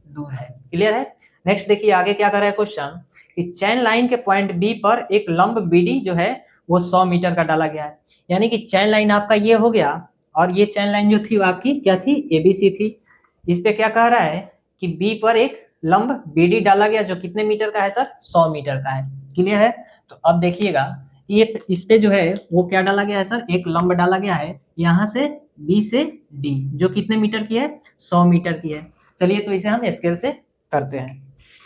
दूर है। क्लियर है। नेक्स्ट देखिए आगे क्या कर रहा है क्वेश्चन कि चैन लाइन के पॉइंट बी पर एक लंब बीडी जो है वो 100 मीटर का डाला गया है, यानी कि चैन लाइन आपका ये हो गया और ये चैन लाइन जो थी वो आपकी क्या थी एबीसी थी। इस पे क्या कह रहा है कि बी पर एक लंब बीडी डाला गया जो कितने मीटर का है सर 100 मीटर का है। क्लियर है। तो अब देखिएगा ये इस पे जो है वो क्या डाला गया है सर, एक लंब डाला गया है यहाँ से बी से डी, जो कितने मीटर की है, 100 मीटर की है। चलिए तो इसे हम स्केल से करते हैं।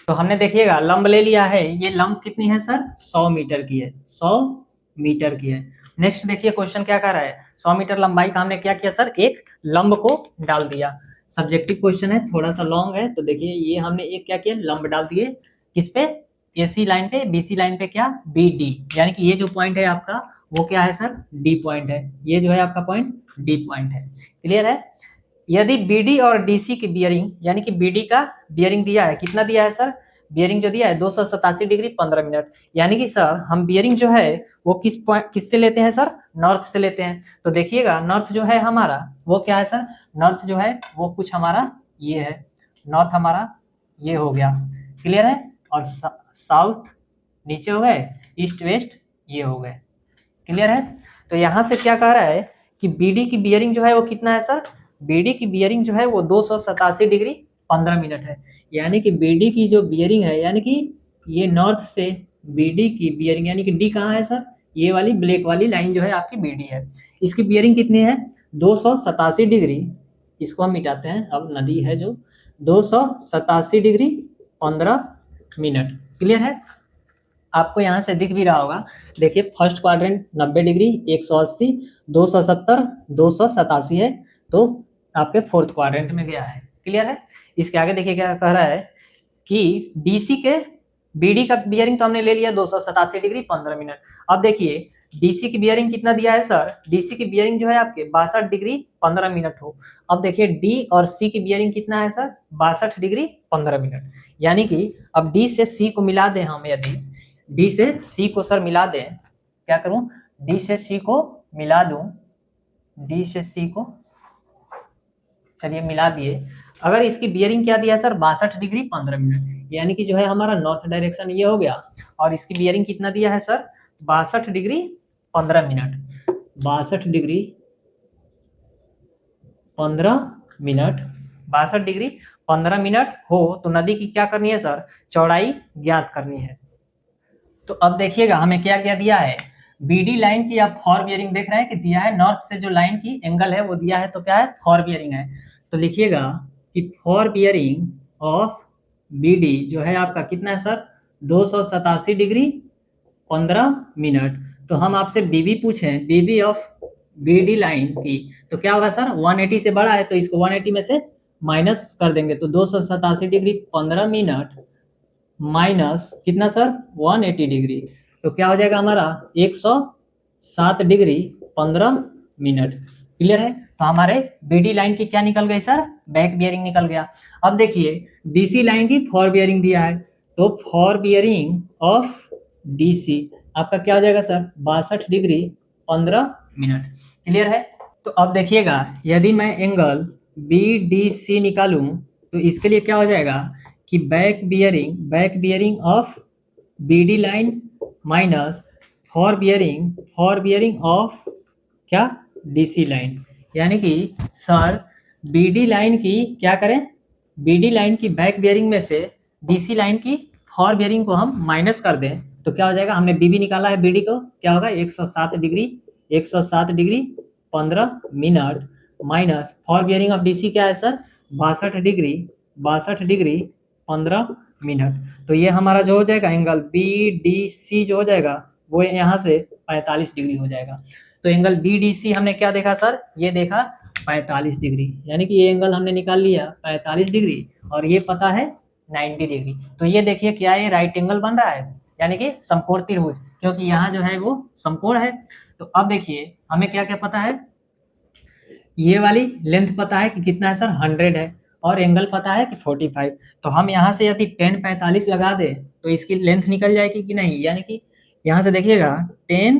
तो हमने देखिएगा लंब ले लिया है, ये लंब कितनी है सर, 100 मीटर की है, 100 मीटर की है। नेक्स्ट देखिए क्वेश्चन क्या कह रहा है, 100 मीटर लंबाई का हमने क्या किया सर, एक लंब को डाल दिया। सब्जेक्टिव क्वेश्चन है, थोड़ा सा लॉन्ग है, तो देखिए ये हमने एक क्या किया, लंब डाल दिए किस पे, एसी लाइन पे, बीसी लाइन पे क्या, बी डी, यानी कि ये जो पॉइंट है आपका वो क्या है सर, डी पॉइंट है, ये जो है आपका पॉइंट डी पॉइंट है। क्लियर है। यदि बीडी और डीसी की बियरिंग, यानी कि बीडी का बियरिंग दिया है, कितना दिया है सर, बियरिंग जो दिया है 287 डिग्री 15 मिनट, यानी कि सर हम बियरिंग जो है वो किस पॉइंट, किससे लेते हैं सर, नॉर्थ से लेते हैं। तो देखिएगा नॉर्थ जो है हमारा वो क्या है सर, नॉर्थ जो है वो कुछ हमारा ये है, नॉर्थ हमारा ये हो गया। क्लियर है। और साउथ नीचे हो गए, ईस्ट वेस्ट ये हो गए। क्लियर है। तो यहाँ से क्या कह रहा है कि बीडी की बियरिंग जो है वो कितना है सर, बीडी की बियरिंग जो है वो 287 डिग्री 15 मिनट है, यानी कि बीडी की जो बियरिंग है, यानी कि ये नॉर्थ से बीडी की बियरिंग, यानी कि डी कहाँ है सर, ये वाली ब्लैक वाली लाइन जो है आपकी बीडी है, इसकी बियरिंग कितनी है 287 डिग्री, इसको हम मिटाते हैं, अब नदी है जो 287 डिग्री 15 मिनट। क्लियर है। आपको यहाँ से दिख भी रहा होगा, देखिए फर्स्ट क्वाड्रेंट 90 डिग्री, 180, 270, 287 है, तो आपके फोर्थ क्वाड्रेंट में गया है। क्लियर है। इसके आगे देखिए क्या कह रहा है कि डीसी के, बीडी का बियरिंग तो हमने ले लिया 287 डिग्री 15 मिनट। अब देखिए डीसी की बियरिंग कितना दिया है सर, डीसी की बियरिंग जो है आपके 62 डिग्री 15 मिनट हो। अब देखिए डी और सी की बियरिंग कितना है सर, 62 डिग्री 15 मिनट, यानी कि अब डी से सी को मिला दें हम, यदि डी से सी को सर मिला दें, क्या करूं, डी से सी को मिला दूं, डी से सी को चलिए मिला दिए। अगर इसकी बियरिंग क्या दिया सर 62 डिग्री 15 मिनट, यानी कि जो है हमारा नॉर्थ डायरेक्शन ये हो गया, और इसकी बियरिंग कितना दिया है sir 62 degree 15 minute, 62 degree 15 minute, 62 degree 15 minute हो तो नदी की क्या करनी है सर, चौड़ाई ज्ञात करनी है। तो अब देखिएगा हमें क्या क्या दिया है, बीडी लाइन की आप फॉर बियरिंग देख रहे हैं कि दिया है, नॉर्थ से जो लाइन की एंगल है वो दिया है, तो क्या है फॉर बियरिंग है। तो लिखिएगा कि फॉर बियरिंग ऑफ बीडी जो है आपका कितना है सर 287 डिग्री 15 मिनट। तो हम आपसे बीबी पूछें, बीबी ऑफ बीडी लाइन की, तो क्या होगा सर 180 से बड़ा है तो इसको 180 में से माइनस कर देंगे, तो 287 डिग्री 15 मिनट माइनस कितना सर 180 डिग्री, तो क्या हो जाएगा हमारा 107 डिग्री 15 मिनट। क्लियर है। तो हमारे बीडी लाइन की क्या निकल गई सर, बैक बियरिंग निकल गया। अब देखिए डीसी लाइन की फॉर बियरिंग दिया है, तो फॉर बियरिंग ऑफ डीसी आपका क्या हो जाएगा सर 62 डिग्री 15 मिनट। क्लियर है। तो अब देखिएगा यदि मैं एंगल बी डी सी निकालूं तो इसके लिए क्या हो जाएगा कि back bearing of BD line minus fore bearing of क्या डीसी लाइन, यानी कि सर बीडी लाइन की क्या करें, बीडी लाइन की बैक बियरिंग में से डीसी लाइन की फॉर बियरिंग को हम माइनस कर दें तो क्या हो जाएगा, हमने बीबी निकाला है, बीडी को क्या होगा 107 degree 15 minute minus fore bearing of DC क्या है सर 62 डिग्री 15 मिनट। तो ये हमारा जो हो जाएगा एंगल बी डी सी जो हो जाएगा वो यहाँ से 45 डिग्री हो जाएगा। तो एंगल बी डी सी हमने क्या देखा सर, ये देखा 45 डिग्री, यानी कि ये एंगल हमने निकाल लिया 45 डिग्री और ये पता है 90 डिग्री। तो ये देखिए क्या है, राइट एंगल बन रहा है, यानी कि समकोण त्रिभुज, क्योंकि यहाँ जो है वो समकोण है। तो अब देखिए हमें क्या क्या पता है, ये वाली लेंथ पता है कि कितना है सर 100 है, और एंगल पता है कि 45। तो हम यहाँ से यदि 10 45 लगा दे तो इसकी लेंथ निकल जाएगी कि नहीं, यानी कि यहाँ से देखिएगा 10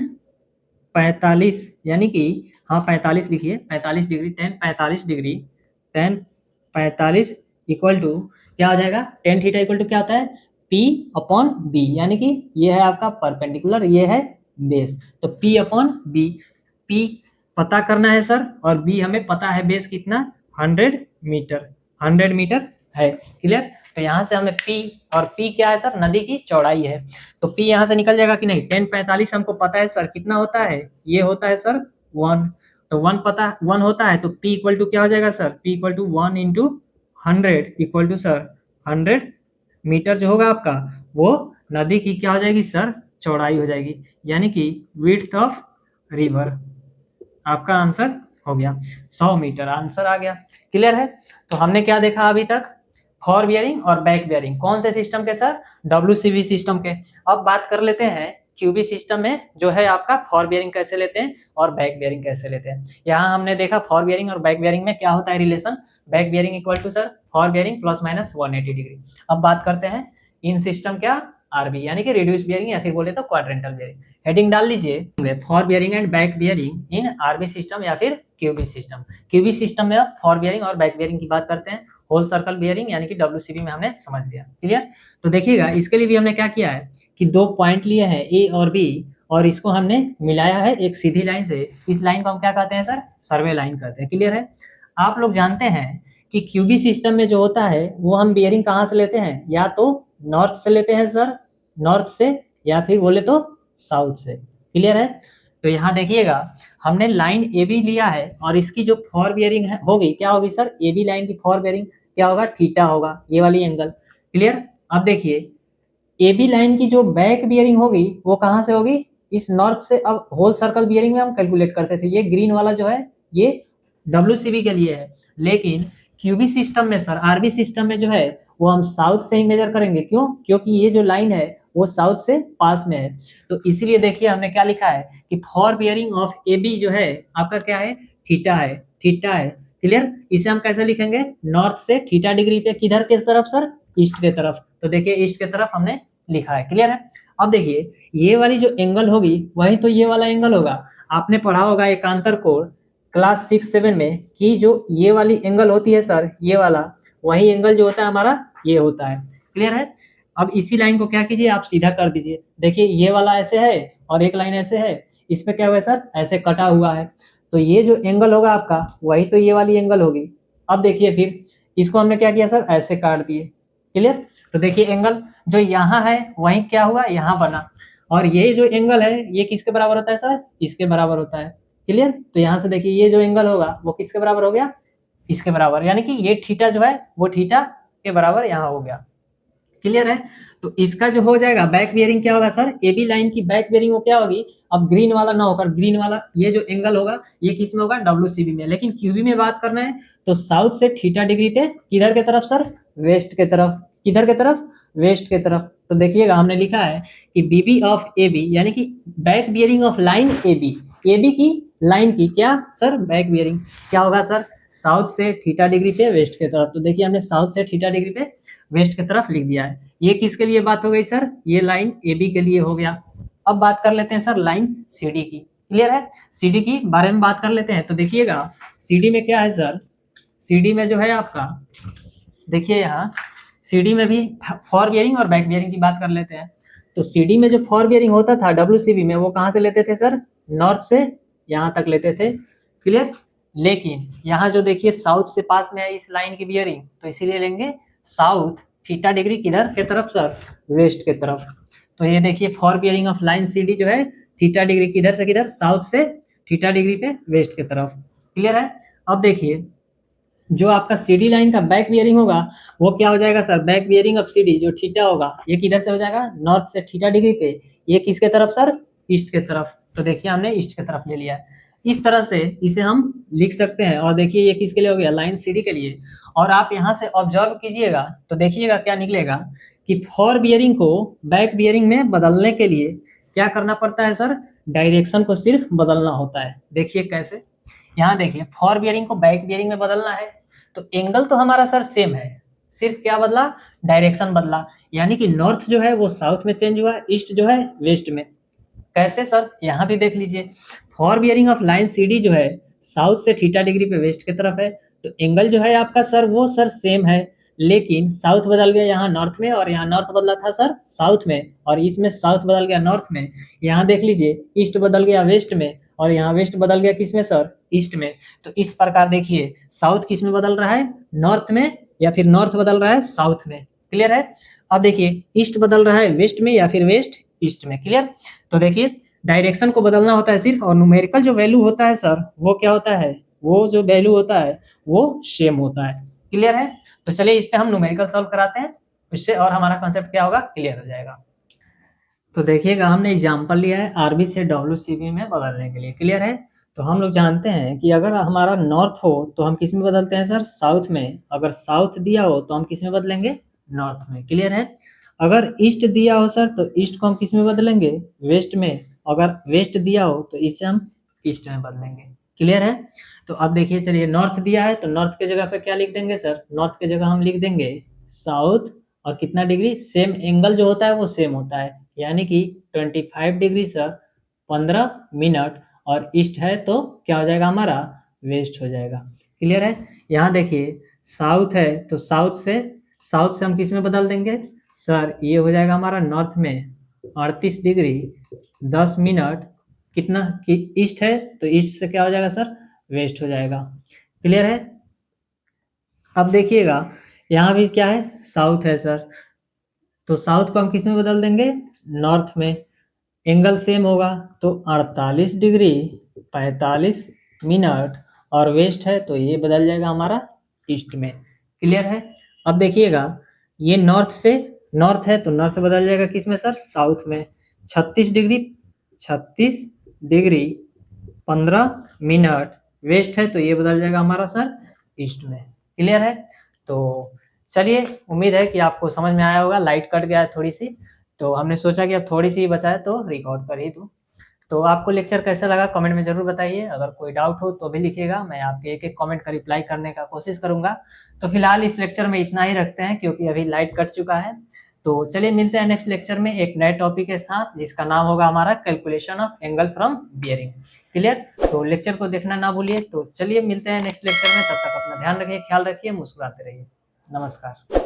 45 यानी कि हाँ 45 लिखिए, 45 डिग्री 10 45 डिग्री 10 45 इक्वल टू क्या हो जाएगा, टेन थीटा इक्वल टू क्या होता है P अपॉन बी, यानी कि ये है आपका परपेंडिकुलर, ये है बेस, तो P अपॉन बी, P पता करना है सर और B हमें पता है बेस कितना 100 मीटर है। क्लियर? तो यहाँ से हमें P, और P क्या है सर? नदी की चौड़ाई है। तो P यहाँ से निकल जाएगा कि नहीं? 1045 हमको पता है सर कितना होता है, ये होता है सर 1। तो 1 पता 1 होता है, तो P इक्वल टू क्या हो जाएगा sir? P equal to 1 into 100 equal to sir 100 metre जो होगा आपका, वो नदी की क्या हो जाएगी सर? चौड़ाई हो जाएगी, यानी कि विड्थ ऑफ रिवर। आपका आंसर हो गया 100 मीटर, आंसर आ गया। क्लियर है? तो हमने क्या देखा अभी तक? फॉर बियरिंग और बैक बियरिंग। कौन से सिस्टम के सर? WCB सिस्टम के। अब बात कर लेते हैं QB सिस्टम में जो है आपका फॉर बियरिंग कैसे लेते हैं और बैक बियरिंग कैसे लेते हैं। यहाँ हमने देखा फॉर बियरिंग और बैक बियरिंग में क्या होता है relation. Back bearing equal to sir fore bearing plus minus 180 degree. अब बात करते हैं इन सिस्टम क्या? RB यानी कि रिड्यूस बियरिंग या फिर बोले तो क्वाड्रेंटल बियरिंग। हेडिंग डाल लीजिए for bearing and back bearing in RB system या फिर QB सिस्टम। QB सिस्टम में अब फॉर बियरिंग और बैक बियरिंग की बात करते हैं। होल सर्कल बियरिंग यानी कि WCB में हमने समझ लिया। क्लियर? तो देखिएगा इसके लिए भी हमने क्या किया है कि 2 पॉइंट लिए हैं A और B, और इसको हमने मिलाया है एक सीधी लाइन से। इस लाइन को हम क्या कहते हैं सर? सर्वे लाइन कहते हैं। क्लियर है? आप लोग जानते हैं कि QB सिस्टम में जो होता है वो हम बियरिंग कहाँ से लेते हैं? या तो नॉर्थ से लेते हैं सर, नॉर्थ से, या फिर बोले तो साउथ से। क्लियर है? तो यहाँ देखिएगा हमने लाइन AB लिया है और इसकी जो फॉर बियरिंग है होगी क्या होगी सर? AB लाइन की फॉर बियरिंग क्या होगा? थीटा होगा, ये वाली एंगल। क्लियर? अब देखिए AB लाइन की जो बैक बियरिंग होगी वो कहाँ से होगी? इस नॉर्थ से। अब होल सर्कल बियरिंग में हम कैलकुलेट करते थे, ये ग्रीन वाला जो है ये WCB के लिए है, लेकिन QB सिस्टम में सर, RB सिस्टम में जो है वो हम साउथ से ही मेजर करेंगे। क्यों? क्योंकि ये जो लाइन है वो साउथ से पास में है। तो इसीलिए देखिए हमने क्या लिखा है कि फॉर बियरिंग ऑफ AB जो है आपका क्या है? थीटा है, थीटा है। क्लियर? इसे हम कैसे लिखेंगे? नॉर्थ से थीटा डिग्री पे, किधर के तरफ सर? ईस्ट के तरफ। तो देखिए ईस्ट के तरफ हमने लिखा है। क्लियर है? अब देखिए ये वाली जो एंगल होगी वही तो ये वाला एंगल होगा। आपने पढ़ा होगा एकांतर कोण क्लास 6-7 में कि जो ये वाली एंगल होती है सर, ये वाला, वही एंगल जो होता है हमारा ये होता है। क्लियर है? अब इसी लाइन को क्या कीजिए, आप सीधा कर दीजिए। देखिए ये वाला ऐसे है और एक लाइन ऐसे है, इस पे क्या हुआ है सर? ऐसे कटा हुआ है। तो ये जो एंगल होगा आपका वही तो ये वाली एंगल होगी। अब देखिए फिर इसको हमने क्या किया सर? ऐसे काट दिए। क्लियर? तो देखिए एंगल जो यहाँ है वही क्या हुआ? यहाँ बना। और ये जो एंगल है ये किसके बराबर होता है सर? इसके बराबर होता है। क्लियर? तो यहाँ से देखिए ये जो एंगल होगा वो किसके बराबर हो गया? इसके बराबर, यानी कि ये थीटा जो है वो थीटा के बराबर यहाँ हो गया। क्लियर है? तो इसका जो हो जाएगा बैक बियरिंग क्या होगा सर? AB लाइन की बैक बियरिंग वो क्या होगी? अब ग्रीन वाला ना होकर ग्रीन वाला ये जो एंगल होगा ये किस में होगा? WCB में। लेकिन QB में बात करना है तो साउथ से थीटा डिग्री पे, किधर के तरफ सर? वेस्ट के तरफ। किधर के तरफ? वेस्ट के तरफ। तो देखिएगा हमने लिखा है कि BB ऑफ AB यानी कि back bearing of line AB, AB की लाइन की क्या सर? बैक बियरिंग क्या होगा सर? साउथ से थीटा डिग्री पे वेस्ट के तरफ। तो देखिए हमने साउथ से थीटा डिग्री पे वेस्ट की तरफ लिख दिया है। ये किसके लिए बात हो गई सर? ये लाइन AB के लिए हो गया। अब बात कर लेते हैं सर लाइन CD की। क्लियर है? CD की बारे में बात कर लेते हैं। तो देखिएगा CD में क्या है सर? CD में जो है आपका, देखिए यहाँ CD में भी फॉर बियरिंग और बैक बियरिंग की बात कर लेते हैं। तो CD में जो फॉर बियरिंग होता था WCB में वो कहाँ से लेते थे सर? नॉर्थ से यहाँ तक लेते थे। क्लियर? लेकिन यहाँ जो देखिए साउथ से पास में है इस लाइन की बियरिंग, तो इसीलिए लेंगे साउथ थीटा डिग्री किधर के तरफ सर? वेस्ट के तरफ। तो ये देखिए for bearing of line CD जो है थीटा डिग्री किधर से किधर? साउथ से थीटा डिग्री पे वेस्ट के तरफ। क्लियर है? अब देखिए जो आपका CD लाइन का बैक बियरिंग होगा वो क्या हो जाएगा sir? Back bearing of CD जो थीटा होगा ये किधर से हो जाएगा? नॉर्थ से थीटा डिग्री पे। ये किसके तरफ सर? ईस्ट के तरफ। तो देखिए हमने ईस्ट के तरफ ले लिया। इस तरह से इसे हम लिख सकते हैं। और देखिए ये किसके लिए हो गया? लाइन CD के लिए। और आप यहाँ से ऑब्जर्व कीजिएगा तो देखिएगा क्या निकलेगा कि फॉर बियरिंग को बैक बियरिंग में बदलने के लिए क्या करना पड़ता है सर? डायरेक्शन को सिर्फ बदलना होता है। देखिए कैसे, यहाँ देखिए फॉर बियरिंग को बैक बियरिंग में बदलना है तो एंगल तो हमारा सर सेम है, सिर्फ क्या बदला? डायरेक्शन बदला। यानी कि नॉर्थ जो है वो साउथ में चेंज हुआ, ईस्ट जो है वेस्ट में। कैसे सर? यहाँ भी देख लीजिए for bearing of line CD जो है साउथ से थीटा डिग्री पे वेस्ट की तरफ है, तो एंगल जो है आपका सर वो सर सेम है, लेकिन साउथ बदल गया यहाँ नॉर्थ में, और यहाँ नॉर्थ बदला था सर साउथ में, और इसमें साउथ बदल गया नॉर्थ में। यहाँ देख लीजिए ईस्ट बदल गया वेस्ट में, और यहाँ वेस्ट बदल गया किस में सर, ईस्ट में। तो इस प्रकार देखिए साउथ किस में बदल रहा है, नॉर्थ में, या फिर नॉर्थ बदल रहा है साउथ में। क्लियर है। अब देखिए ईस्ट बदल रहा है वेस्ट में या फिर वेस्ट ईस्ट में। क्लियर। तो देखिए डायरेक्शन को बदलना होता है सिर्फ, और न्यूमेरिकल जो वैल्यू होता है सर वो क्या होता है, वो जो वैल्यू होता है वो सेम होता है। क्लियर है। तो चलिए इस पे हम न्यूमेरिकल सॉल्व कराते हैं, इससे और हमारा कॉन्सेप्ट क्या होगा, क्लियर हो जाएगा। तो देखिएगा हमने एग्जांपल लिया है आरबी से डब्ल्यूसीबी में बदलने के लिए। क्लियर है। तो हम लोग जानते हैं कि अगर हमारा नॉर्थ हो तो हम किस में बदलते हैं सर, साउथ में। अगर साउथ दिया हो तो हम किस में बदलेंगे, नॉर्थ में। क्लियर है। अगर ईस्ट दिया हो सर तो ईस्ट को हम किस में बदलेंगे, वेस्ट में। अगर वेस्ट दिया हो तो इसे हम ईस्ट में बदलेंगे। क्लियर है। तो अब देखिए चलिए नॉर्थ दिया है तो नॉर्थ के जगह पे क्या लिख देंगे सर, नॉर्थ के जगह हम लिख देंगे साउथ, और कितना डिग्री, सेम एंगल जो होता है वो सेम होता है, यानी कि 25 डिग्री सर 15 मिनट, और ईस्ट है तो क्या हो जाएगा हमारा, वेस्ट हो जाएगा। क्लियर है। यहाँ देखिए साउथ है तो साउथ से हम किस में बदल देंगे सर, ये हो जाएगा हमारा नॉर्थ में 38 डिग्री 10 मिनट, कितना कि ईस्ट है तो ईस्ट से क्या हो जाएगा सर, वेस्ट हो जाएगा। क्लियर है। अब देखिएगा यहाँ भी क्या है, साउथ है सर, तो साउथ को हम किस में बदल देंगे, नॉर्थ में। एंगल सेम होगा तो 48 डिग्री 45 मिनट, और वेस्ट है तो ये बदल जाएगा हमारा ईस्ट में। क्लियर है। अब देखिएगा ये नॉर्थ है तो नॉर्थ बदल जाएगा किस में सर, साउथ में। 36 डिग्री 15 मिनट, वेस्ट है तो ये बदल जाएगा हमारा सर ईस्ट में। क्लियर है। तो चलिए उम्मीद है कि आपको समझ में आया होगा। लाइट कट गया है थोड़ी सी, तो हमने सोचा कि अब थोड़ी सी बचा है तो रिकॉर्ड कर ही दूँ। तो आपको लेक्चर कैसा लगा कमेंट में ज़रूर बताइए। अगर कोई डाउट हो तो भी लिखिएगा, मैं आपके एक एक कमेंट का रिप्लाई करने का कोशिश करूँगा। तो फिलहाल इस लेक्चर में इतना ही रखते हैं क्योंकि अभी लाइट कट चुका है। तो चलिए मिलते हैं नेक्स्ट लेक्चर में एक नए टॉपिक के साथ जिसका नाम होगा हमारा calculation of angle from bearing. Clear. तो लेक्चर को देखना ना भूलिए। तो चलिए मिलते हैं नेक्स्ट लेक्चर में, तब तक अपना ध्यान रखिए, ख्याल रखिए, मुस्कुराते रहिए। नमस्कार।